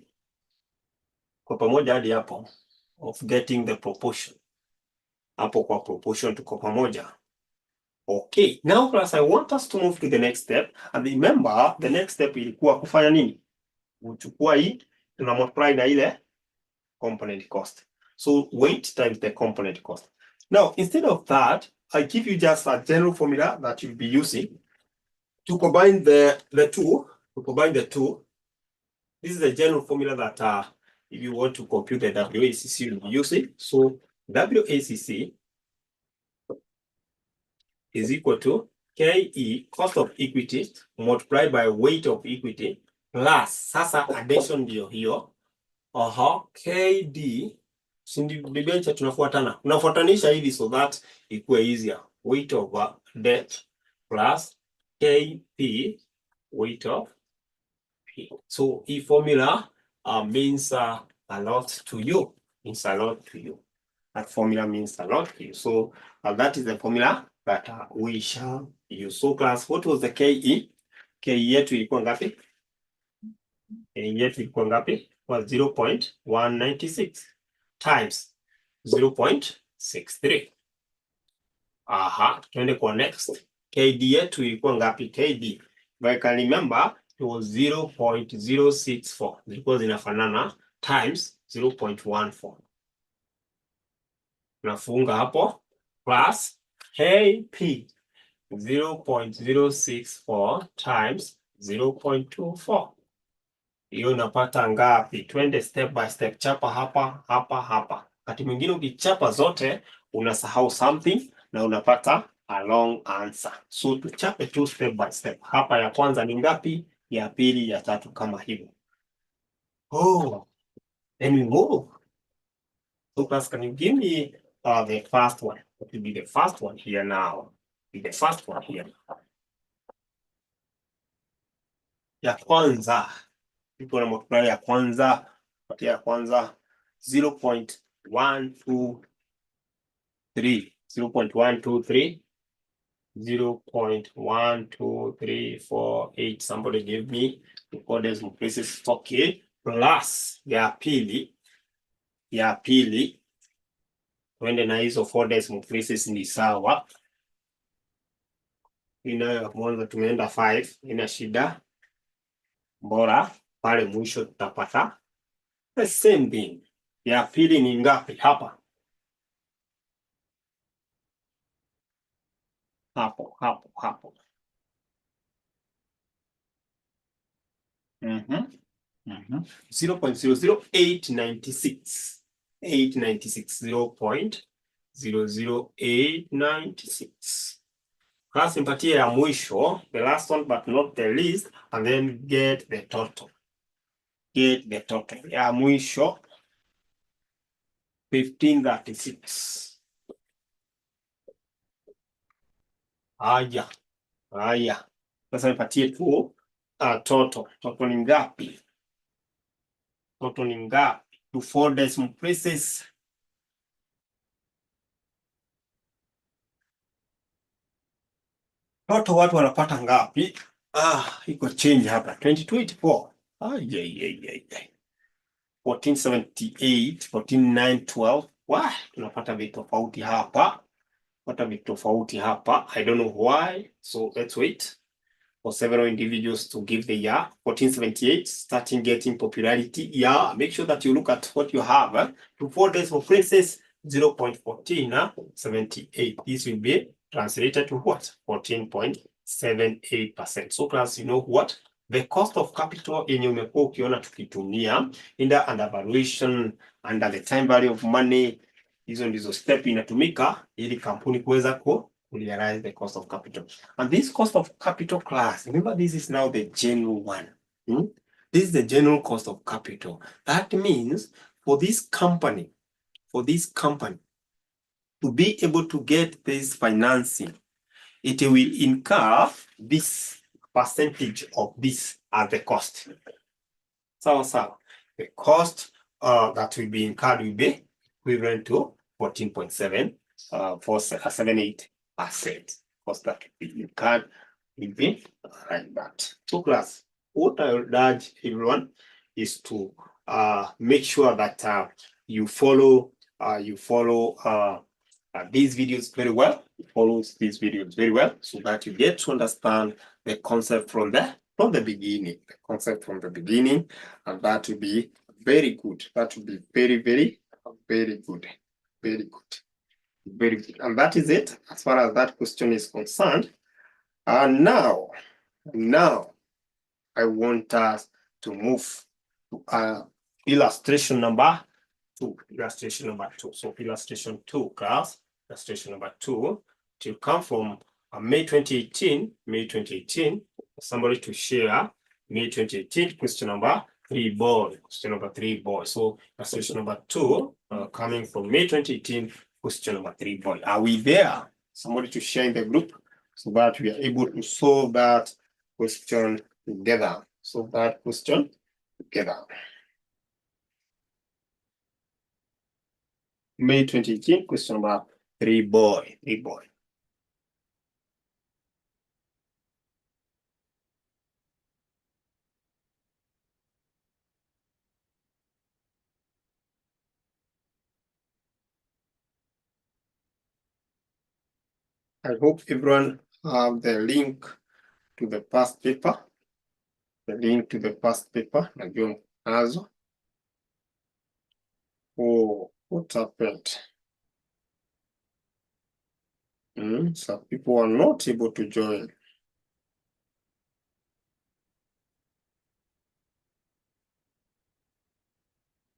Kwa pamoja hadi hapo of getting the proportion. Hapo kwa proportion tuko pamoja. Okay, now class, I want us to move to the next step. And remember, the next step ilikuwa kufanya nini? Uchukua hii, tuna multiply na ile component cost. So weight times the component cost. Now, instead of that, I give you just a general formula that you'll be using to combine the two. This is a general formula that if you want to compute the WACC, you'll be using. So WACC is equal to KE, cost of equity, multiplied by weight of equity, plus, sasa addition ndio hiyo, KD, debenture tunafuatana. Unafuatanisha hivi so that ikuwe easier. Weight of debt plus KP, weight of P. So hii formula means a lot to you. That formula means a lot to you. So that is the formula that we shall use. So class, what was the KE? KE yetu ilikuwa ngapi? Was 0.196 times 0.63. Tuende kwa next. KD yetu ilikuwa ngapi? KD, if I can remember, it was 0.064. Zilikuwa zinafanana times 0.14. Nafunga hapo plus KP 0.064 times 0.24. Hiyo unapata ngapi? Twende step by step. Chapa hapa. Wakati mwingine ukichapa zote unasahau something na unapata a long answer. So tuchape tu step by step. Hapa ya kwanza ni ngapi? Ya pili, ya tatu, kama hivyo. Oh, then we move. So class, can you give me the first one? What will be the first one here now? Be the first one here. Ya kwanza. Iko na multiply ya kwanza. Patia ya kwanza 0.123. 0.123. 0.12348. Somebody give me the four decimal places. Okay. Plus ya pili. Ya pili. Tuende na hizo four decimal places ni sawa. Inayo ya kwanza tumeenda 5. Ina shida. Bora pale mwisho tutapata the same thing. Ya pili ni ngapi hapa? Hapo. 0.00896. 0.00896. Class, nipatie ya mwisho, the last one but not the least, and then get the total. Get the total. Ya mwisho 1536. Haya. Sasa nipatie tu total. Total ni ngapi? Total ni ngapi? To four decimal places. Total watu wanapata ngapi? Iko change hapa. 2284. 1478, 14912. Wah, tunapata vitu tofauti hapa. I don't know why. So let's wait for several individuals to give the year. 1478 starting getting popularity. Yeah, make sure that you look at what you have. To four decimal places, 0.1478. This will be translated to what? 14.78%. So class, you know what? The cost of capital yenye umekuwa ukiona tukitumia under valuation, under the time value of money, hizo ndizo step inatumika ili kampuni kuweza ku realize the cost of capital. And this cost of capital class, remember this is now the general one. This is the general cost of capital. That means for this company to be able to get this financing, it will incur this percentage of this as the cost. So the cost that will be incurred will be equivalent to 14.78%. Cost that will be incurred will be like that. So class, what I would urge everyone is to make sure that you follow these videos very well. Follows these videos very well so that you get to understand the concept from the beginning. The concept from the beginning, and that will be very good. That will be very, very, very good. Very good. Very good. And that is it as far as that question is concerned. And now I want us to move to illustration number 2. Illustration number 2. So illustration 2, class. Illustration number 2 to come from May 2018. May 2018. Somebody to share May 2018 question number 3 boy. Question number 3 boy. So illustration number 2 coming from May 2018. Question number 3 boy. Are we there? Somebody to share in the group so that we are able to solve that question together. Solve that question together. May 2018, question number 3 boy. 3 boy. I hope everyone have the link to the past paper. The link to the past paper. Najua nazo. Oh, what happened? Some people are not able to join.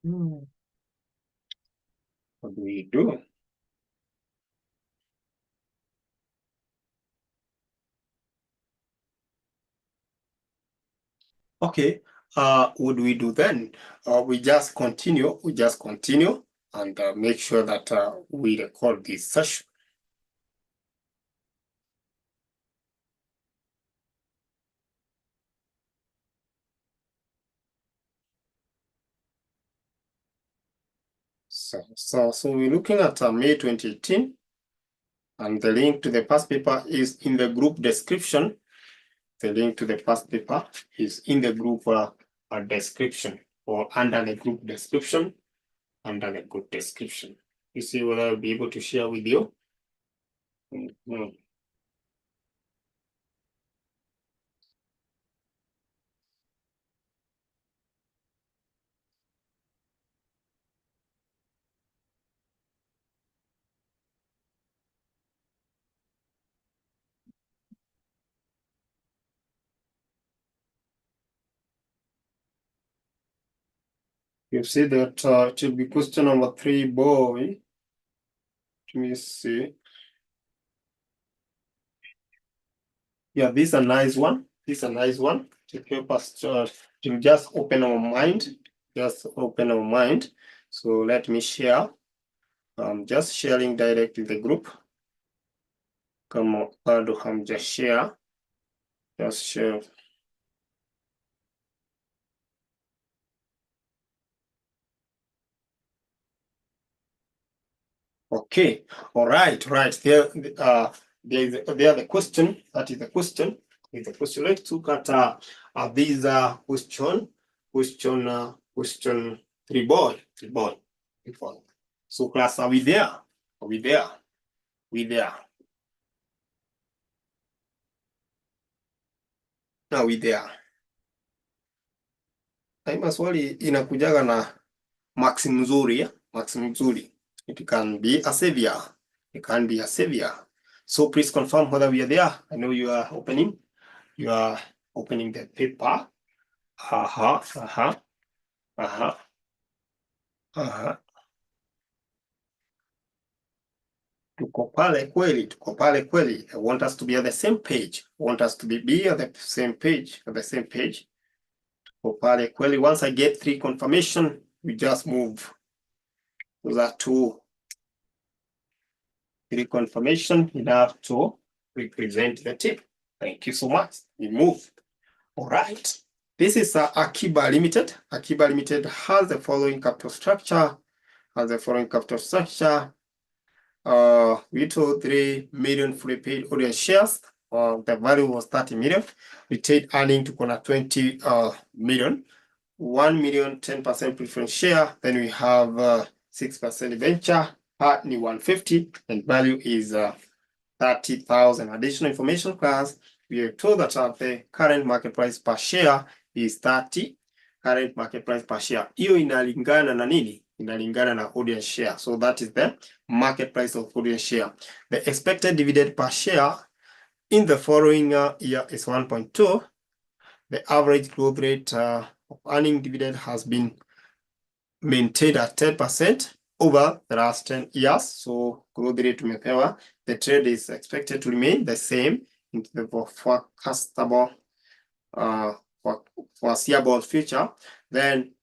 What do we do? Okay, what do we do then? We just continue and make sure that we record this session. So we're looking at May 2018, and the link to the past paper is in the group description. The link to the past paper is in the group description, or under the group description, under the group description. You see what I'll be able to share with you. You see that it will be question number 3, boy. Let me see. Yeah, this is a nice one. This is a nice one to help us to just open our mind. Just open our mind. So let me share. I'm just sharing direct in the group. Come on, just share. Just share. Okay, all right, right. There the question. That is the question. Is the question. Let's look at these question 3, boy. So class, are we there? Are we there? We there? Are we there? Daima swali inakujaga na max mzuri, max mzuri. It can be a savior. It can be a savior. So please confirm whether we are there. I know you are opening. You are opening the paper. Tuko pale kweli, tuko pale kweli. I want us to be on the same page. I want us to be on the same page, Tuko pale kweli. Once I get 3 confirmation, we just move to that 2. 3 confirmation enough to represent the tip. Thank you so much. We move. All right. This is 𝐸𝐴 Limited. 𝐸𝐴 Limited has the following capital structure. We told 3 million fully paid audience shares. The value was 30 million. Retained earning to corner 20 million. 1 million 10% preference share. Then we have 6% venture. Part 150, and value is 30,000. Additional information class. We are told that the current market price per share is 30. Current market price per share. Hiyo inalingana na nini? Inalingana na audience share. So that is the market price of audience share. The expected dividend per share in the following year is 1.2. The average growth rate of earning dividend has been maintained at 10% over the last 10 years. So growth rate tumepewa. The trend is expected to remain the same in the foreseeable future. Then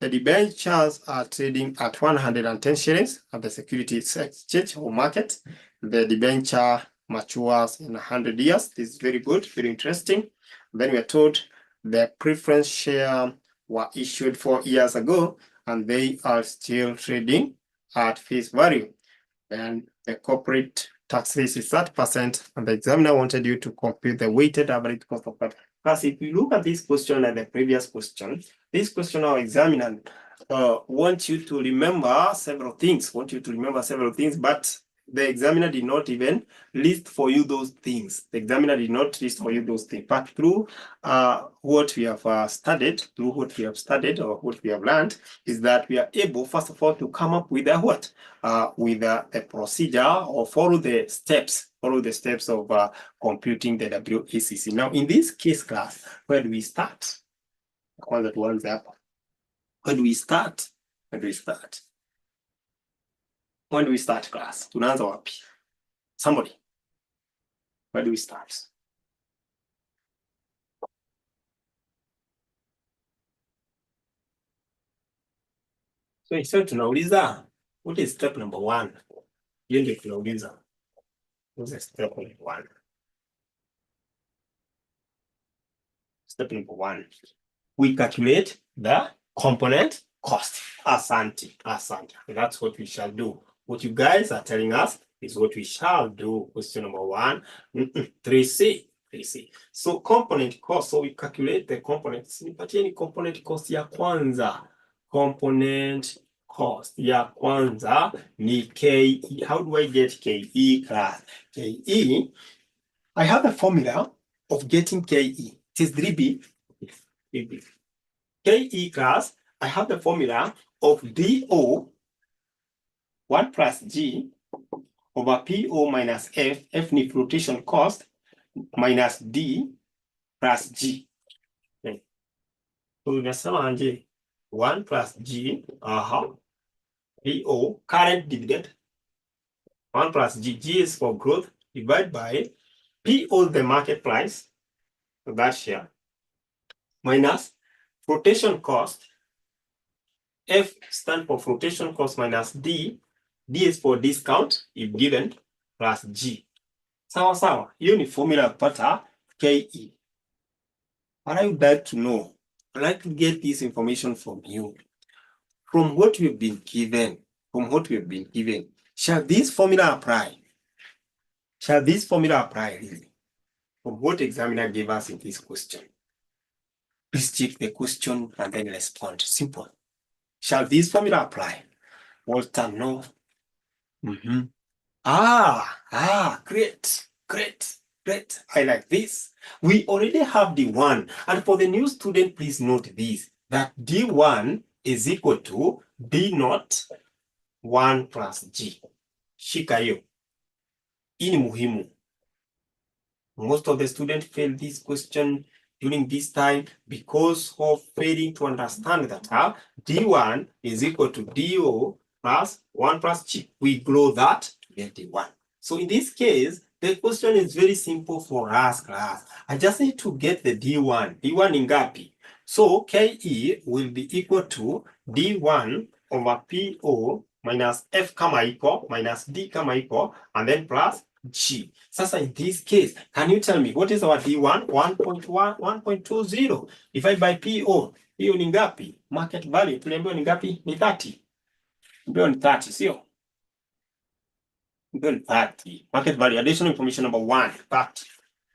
the debentures are trading at 110 shillings at the securities exchange or market. The debenture matures in 100 years. This is very good, very interesting. Then we are told the preference share were issued 4 years ago, and they are still trading at face value. And the corporate tax rate is 30%, and the examiner wanted you to compute the weighted average cost of capital. Because if you look at this question and the previous question, this question our examiner want you to remember several things, but the examiner did not even list for you those things. The examiner did not list for you those things. But through what we have studied, or what we have learned, is that we are able, first of all, to come up with a procedure, or follow the steps of computing the WACC. Now, in this case class, where do we start? Where do we start? When do we start class? Tunaanza wapi? Somebody. Where do we start? So instead tunauliza, what is step number 1? Hiyo ndio tunauliza. What is step number 1? Step number 1. We calculate the component cost. Asante. That's what we shall do. What you guys are telling us is what we shall do. Question number 1. 3C. So component cost. So we calculate the components. Nipatie ni component cost ya kwanza. Component cost ya kwanza ni KE. How do I get KE class? KE, I have a formula of getting KE. It is 3B. KE class, I have the formula of DO 1 plus G over PO minus F ni flotation cost, minus D plus G. Okay. So unasema anje 1 plus G, PO, current dividend, 1 plus G, G is for growth, divided by PO, the market price, so that share, minus flotation cost, F stand for flotation cost minus D. D is for discount if given, plus G. Sawa. Hiyo ni formula kupata KE. What I would like to know, I'd like to get this information from you. From what we've been given, shall this formula apply? Really? From what examiner gave us in this question? Please check the question and then respond. Simple. Shall this formula apply? Walter, no. Great. I like this. We already have D1. And for the new student, please note this, that D1 is equal to D0 1 plus G. Shika hiyo. Hii ni muhimu. Most of the students fail this question during this time because of failing to understand that D1 is equal to DO plus 1 plus G. We grow that to get D1. So in this case, the question is very simple for us, class. I just need to get the D1. D1 ni ngapi? So KE will be equal to D1 over PO minus F kama iko, minus D kama iko, and then plus G. Sasa in this case, can you tell me what is our D1? 1.20. Divided by PO. Hiyo ni ngapi? Market value. Tuliambiwa ni ngapi? Ni 30. Tuliambiwa ni 30, sio? Tuliambiwa ni 30. Market value. Additional information number 1, 30.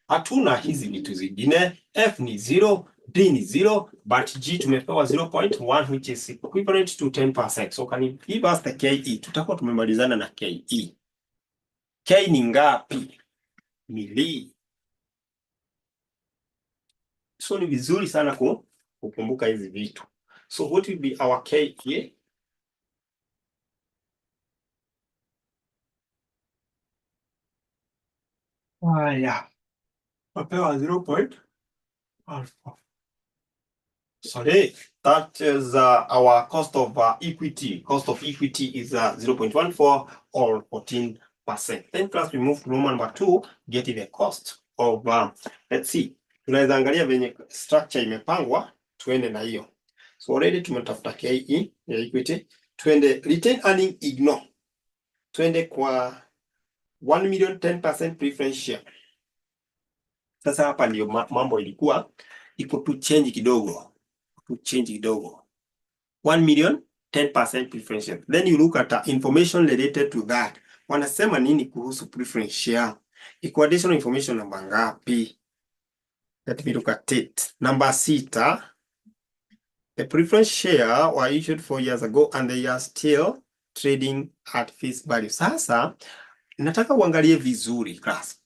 Hatuna hizi vitu zingine. F ni 0, D ni 0, but G tumepewa 0.1 which is equivalent to 10%. So can you give us the KE? Tutakuwa tumemalizana na KE. K ni ngapi? Mili. So ni vizuri sana kukumbuka hizi vitu. So what will be our K here? Papewa 0.14. Sorry, that is our cost of equity. Cost of equity is 0.14 or 14%. Then plus we move to Roman number 2, get the cost of, let's see. Tunaweza angalia venye structure imepangwa, tuende na hiyo. So already tumetafuta KE ya equity. Tuende retain earning ignore. Tuende kwa 1 million 10% preference share. Sasa hapa ndio mambo ilikuwa iko tu change kidogo. 1 million 10% preference share. Then you look at information related to that. Wanasema nini kuhusu preference share? Iko additional information namba ngapi? Let me look at it. Number 6. The preference share were issued 4 years ago and they are still trading at face value. Sasa nataka uangalie vizuri class.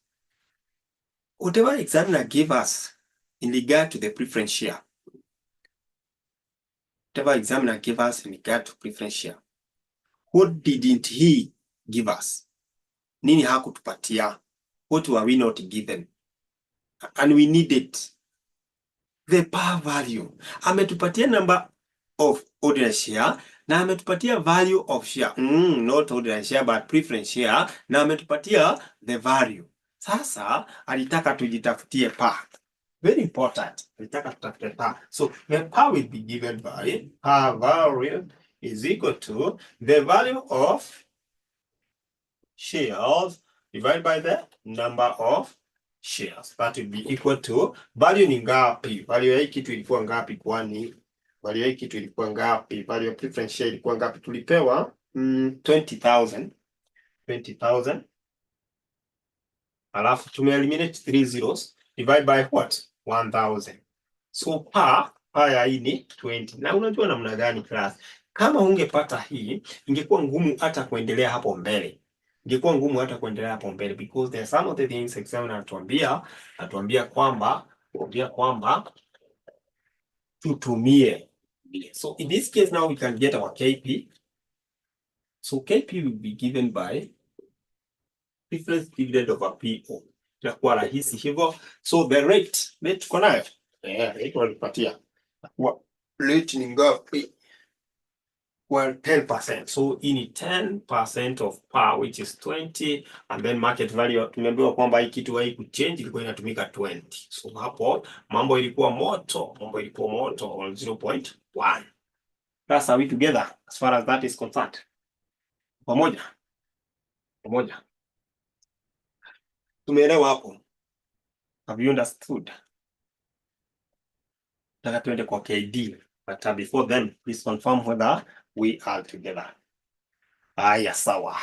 Whatever examiner gave us in regard to the preference share. Whatever examiner gave us in regard to preference share. What didn't he give us? Nini hakutupatia? What were we not given? And we need it. The par value. Ametupatia number of ordinary share na ametupatia value of share. Not ordinary share but preference share na ametupatia the value. Sasa alitaka tujitafutie par. Very important. Alitaka tutafute par. So the par will be given by par value is equal to the value of shares divided by the number of shares. That will be equal to value ni ngapi? Value ya hii kitu ilikuwa ngapi kwani? Value ya hii kitu ilikuwa ngapi? Value ya preference share ilikuwa ngapi? Tulipewa 20,000. 20,000. Alafu tume-eliminate 3 zeros. Divide by what? 1,000. So pa ya hii ni 20. Na unajua namna gani class? Kama ungepata hii, ingekuwa ngumu hata kuendelea hapo mbele. Ingekuwa ngumu hata kuendelea hapo mbele because there are some of the things examiner atuambia kwamba tutumie. So in this case now we can get our KP. So KP will be given by preference dividend over PO. Inakuwa rahisi hivyo. So the rate tuko nayo. Rate walipatia. Rate ni ngapi? Well, 10%. So hii ni 10% of par, which is 20, and then market value tumeambiwa kwamba hii kitu hai kuchange, ilikuwa inatumika 20. So hapo mambo ilikuwa moto on 0.1. That's how we together as far as that is concerned. Pamoja. Tumeelewa hapo? Have you understood? Nataka tuende kwa KD, but before then please confirm whether we are together. Aya, sawa.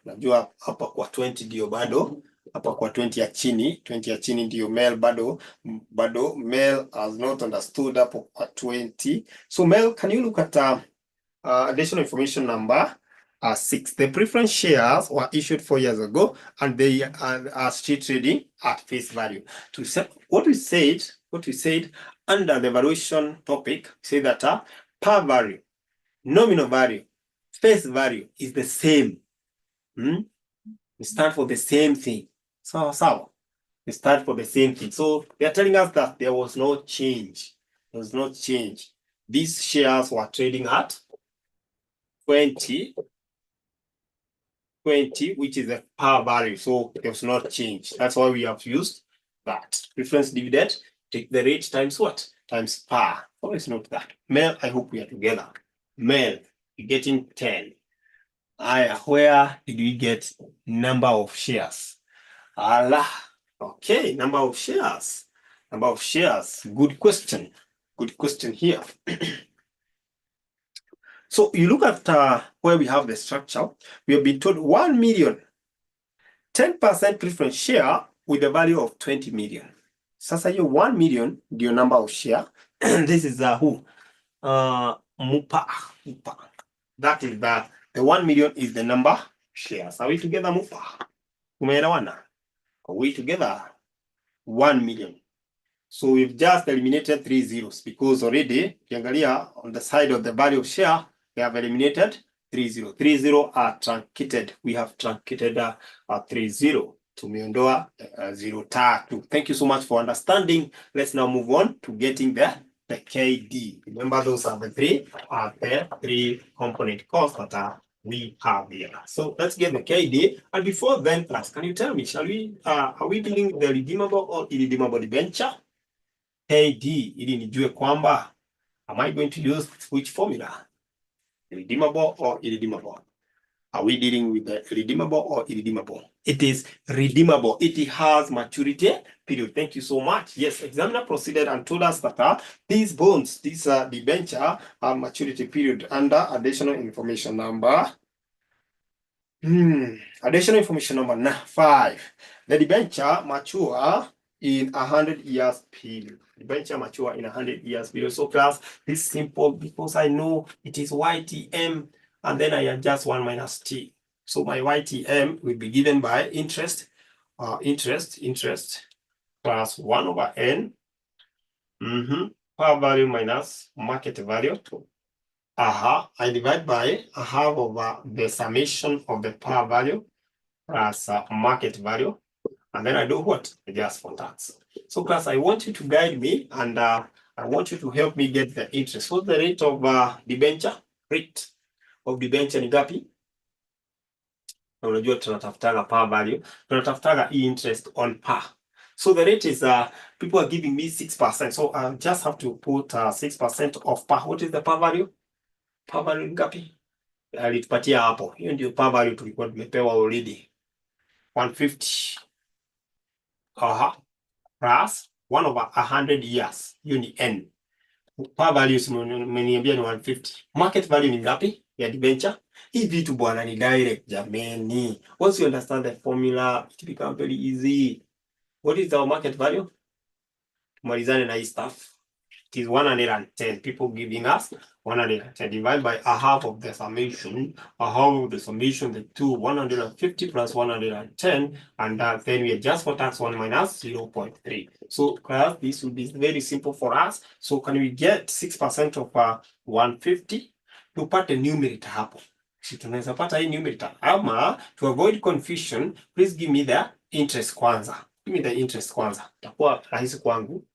Najua hapa kwa 20 ndio bado, hapa kwa 20 ya chini ndio Mel bado Mel has not understood hapo kwa 20. So Mel, can you look at additional information number 6. The preference shares were issued 4 years ago and they are still trading at face value. To say what we said under the valuation topic, say that par value, nominal value, face value is the same. We stand for the same thing. So we stand for the same thing. So they are telling us that there was no change. These shares were trading at 20, which is the par value. So there was not change. That's why we have used that. Preference dividend, take the rate times what? Times par. Always note that. Mel, I hope we are together. Mel, you're getting 10. Where did we get number of shares? Okay, number of shares. Good question here. So you look at where we have the structure. We have been told 1 million, 10% preference share with a value of 20 million. Sasa hiyo 1 million ndio number of share. This is who? Mupa. That is the 1 million is the number of shares. Are we together, Mupa? Umeelewana? Are we together? 1 million. So we've just eliminated 3 zeros because already, ukiangalia on the side of the value of share, we have eliminated 3 zero. 3 zero are truncated. We have truncated 3 zero. Tumeondoa 0 tatu. Thank you so much for understanding. Let's now move on to getting the KD. Remember, those are the three component costs that we have here. So let's get the KD. And before then, class, can you tell me, are we dealing with the redeemable or irredeemable debenture? KD, ili nijue kwamba, am I going to use which formula? Redeemable or irredeemable? Are we dealing with the redeemable or irredeemable? It is redeemable. It has maturity period. Thank you so much. Yes, examiner proceeded and told us that these bonds, these debenture, have maturity period under additional information number. Additional information number 5. The debenture mature in 100 years period. Debenture mature in 100 years period. So class, this is simple because I know it is YTM and then I adjust 1 minus T. So my YTM will be given by interest plus 1 over N. Par value minus market value. I divide by a half over the summation of the par value plus market value. And then I do what? Adjust for tax. So class, I want you to guide me and I want you to help me get the interest. What's the rate of debenture? Rate of debenture ni gapi? Unajua tunatafutaga par value. Tunatafutaga interest on par. So the rate is, people are giving me 6%. So I just have to put 6% of par. What is the par value? par value ni ngapi? Alitupatia hapo. Hiyo ndio par value tulikuwa tumepewa already. 150. Plus 1/100 years. Hiyo ni n. Par value mmeniambia ni 150. Market value ni ngapi ya debenture? Hii vitu bwana ni direct jameni. Once you understand the formula, it becomes very easy. What is our market value? Tumalizane na hii stuff. It is 110. People giving us 110 divided by a half of the summation. A half of the summation, the two, 150 plus 110, and then we adjust for tax 1 minus 0.3. So class, this will be very simple for us. So can we get 6% of 150? Tupate numerator hapo. Si tunaweza pata hii numerator. Ama to avoid confusion, please give me the interest kwanza. Give me the interest kwanza. Itakuwa rahisi kwangu.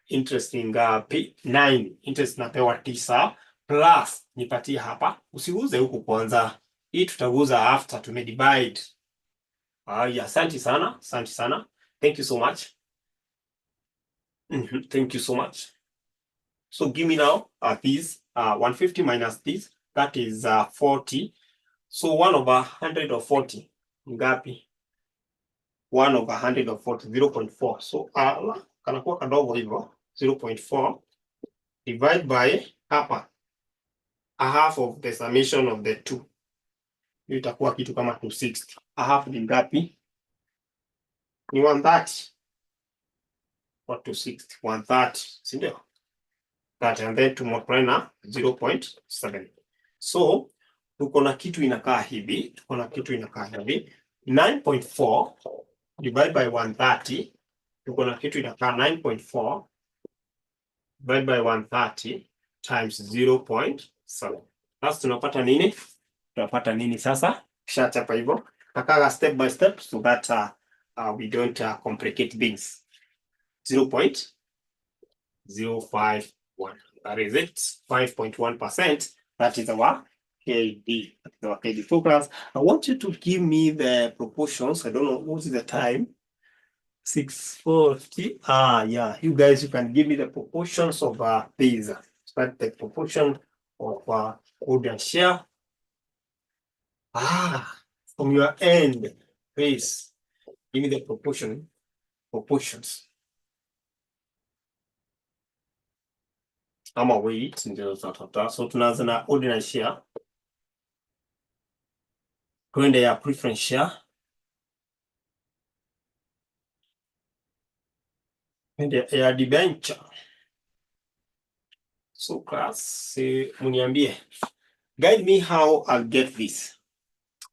Interest ni ngapi? 9. Interest napewa 9 plus nipatie hapa. Usiuze huku kwanza. Hii tutaguza after tumedivide. Yeah, asante sana. Asante sana. Thank you so much. Thank you so much. So give me now this 150 minus this, that is 40. So 1/100 of 40 ngapi? 1/100 of 40, 0.4. So kanakuwa kadogo hivyo, 0.4 divide by hapa a half of the summation of the two. Hiyo itakuwa kitu kama 260. A half ni ngapi? Ni 130. Or 260, 130, si ndio? That and then to multiply na 0.7. So tuko na kitu inakaa hivi, 9.4 divided by 130. Tuko na kitu inakaa 9.4 divided by 130 times 0.7. Sasa tunapata nini? Tunapata nini sasa? Kisha chapa hivyo. Takaga step by step so that we don't complicate things. 0.051. That is it. 5.1%. That is our KD. That is our KD focus. I want you to give me the proportions. I don't know what is the time. 6:40. Yeah. You guys, you can give me the proportions of these. Start the proportion of code and share. From your end, please give me the proportions. Ama wait, ndio tutatafuta. So tunaanza na ordinary share. Twende ya preference share. Twende ya debenture. So class, muniambie. Guide me how I'll get this.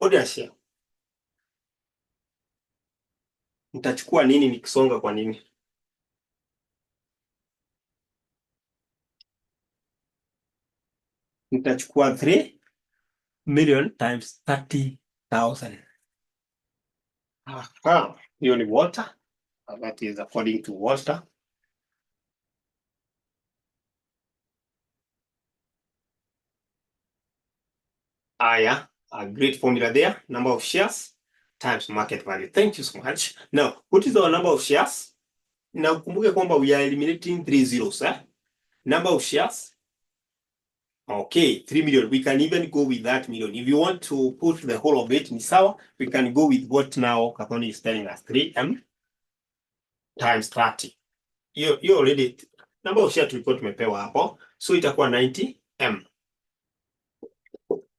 Ordinary share. Nitachukua nini nikisonga kwa nini? Nitachukua 3 million times 30,000. Hiyo ni water. That is according to water. A great formula there. Number of shares times market value. Thank you so much. Now, what is our number of shares? Now, kumbuke kwamba we are eliminating 3 zeros. Number of shares. Okay, 3 million. We can even go with that million. If you want to put the whole of it in sawa, we can go with what now Kathoni is telling us. 3M times 30. You already, number of shares tulikuwa tumepewa hapo. So itakuwa 90M.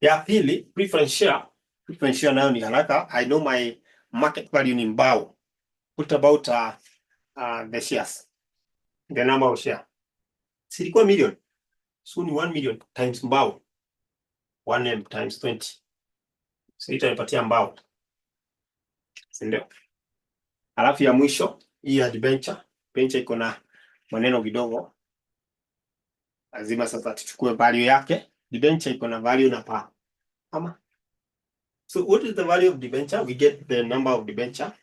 Ya pili, preference share. Preference share nayo ni haraka. I know my market value ni mbao. What about the shares? The number of share. Silikuwa million. So ni 1 million times mbao. 1M times 20. So itanipatia mbao. Sindio? Alafu ya mwisho, hii ya debenture. Debenture iko na maneno kidogo. Lazima sasa tuchukue value yake. Debenture iko na value na pa. Ama? So what is the value of debenture? We get the number of debenture.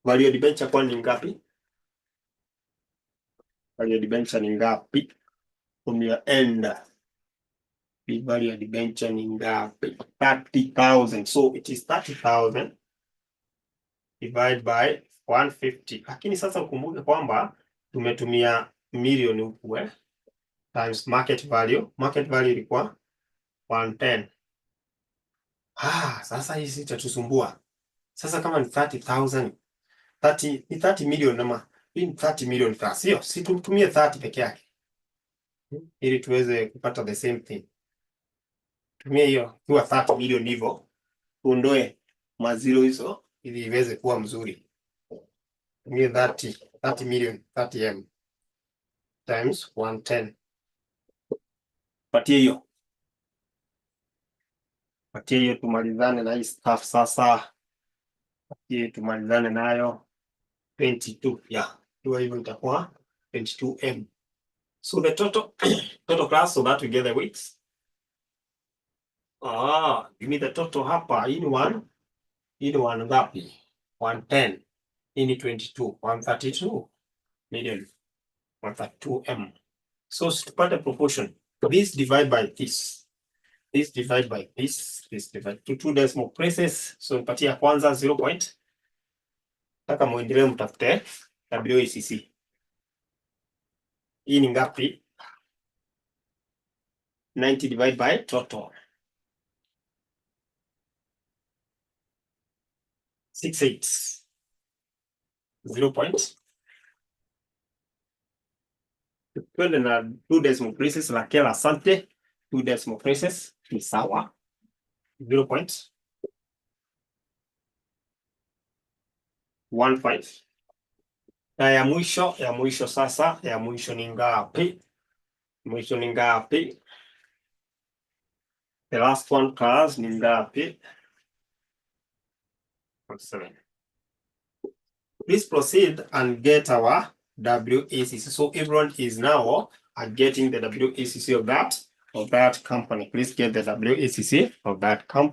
Value of debenture kwa ni ngapi? Value of debenture ni ngapi? From your end. The value of debenture ni ngapi? 30,000. So it is 30,000 divided by 150. Lakini sasa ukumbuke kwamba tumetumia milioni huku times market value. Market value ilikuwa 110. Sasa hii itatusumbua. Sasa kama ni 30,000, ni 30 million ama hii ni 30 million plus. Sio, si tutumie 30 peke yake. Ili tuweze kupata the same thing. Tumie hiyo kwa 30 million hivyo. Tuondoe mazero hizo ili iweze kuwa mzuri. Tumie 30 million, 30M times 110. Patie hiyo tumalizane na hii stuff sasa. Patie tumalizane nayo 22. Yeah. Tuwa hivyo itakuwa 22M. So the total class, so that we get the weights. Give me the total hapa. Hii ni one ngapi? 110. Hii ni 22. 132 million. 132M. So tupate proportion. This divide by this. This divide by this. This divide to 2 decimal places. So nipatia kwanza 0 point. Taka muendelee mtafute WACC. Hii ni ngapi? 90 divided by total. 68. 0 point. Twende na 2 decimal places la kila asante. 2 decimal places ni sawa. 0 point. 15. Na ya mwisho sasa, ya mwisho ni ngapi? Mwisho ni ngapi? The last one class ni ngapi? 7. Please proceed and get our WACC. So everyone is now getting the WACC of that company. Please get the WACC of that company.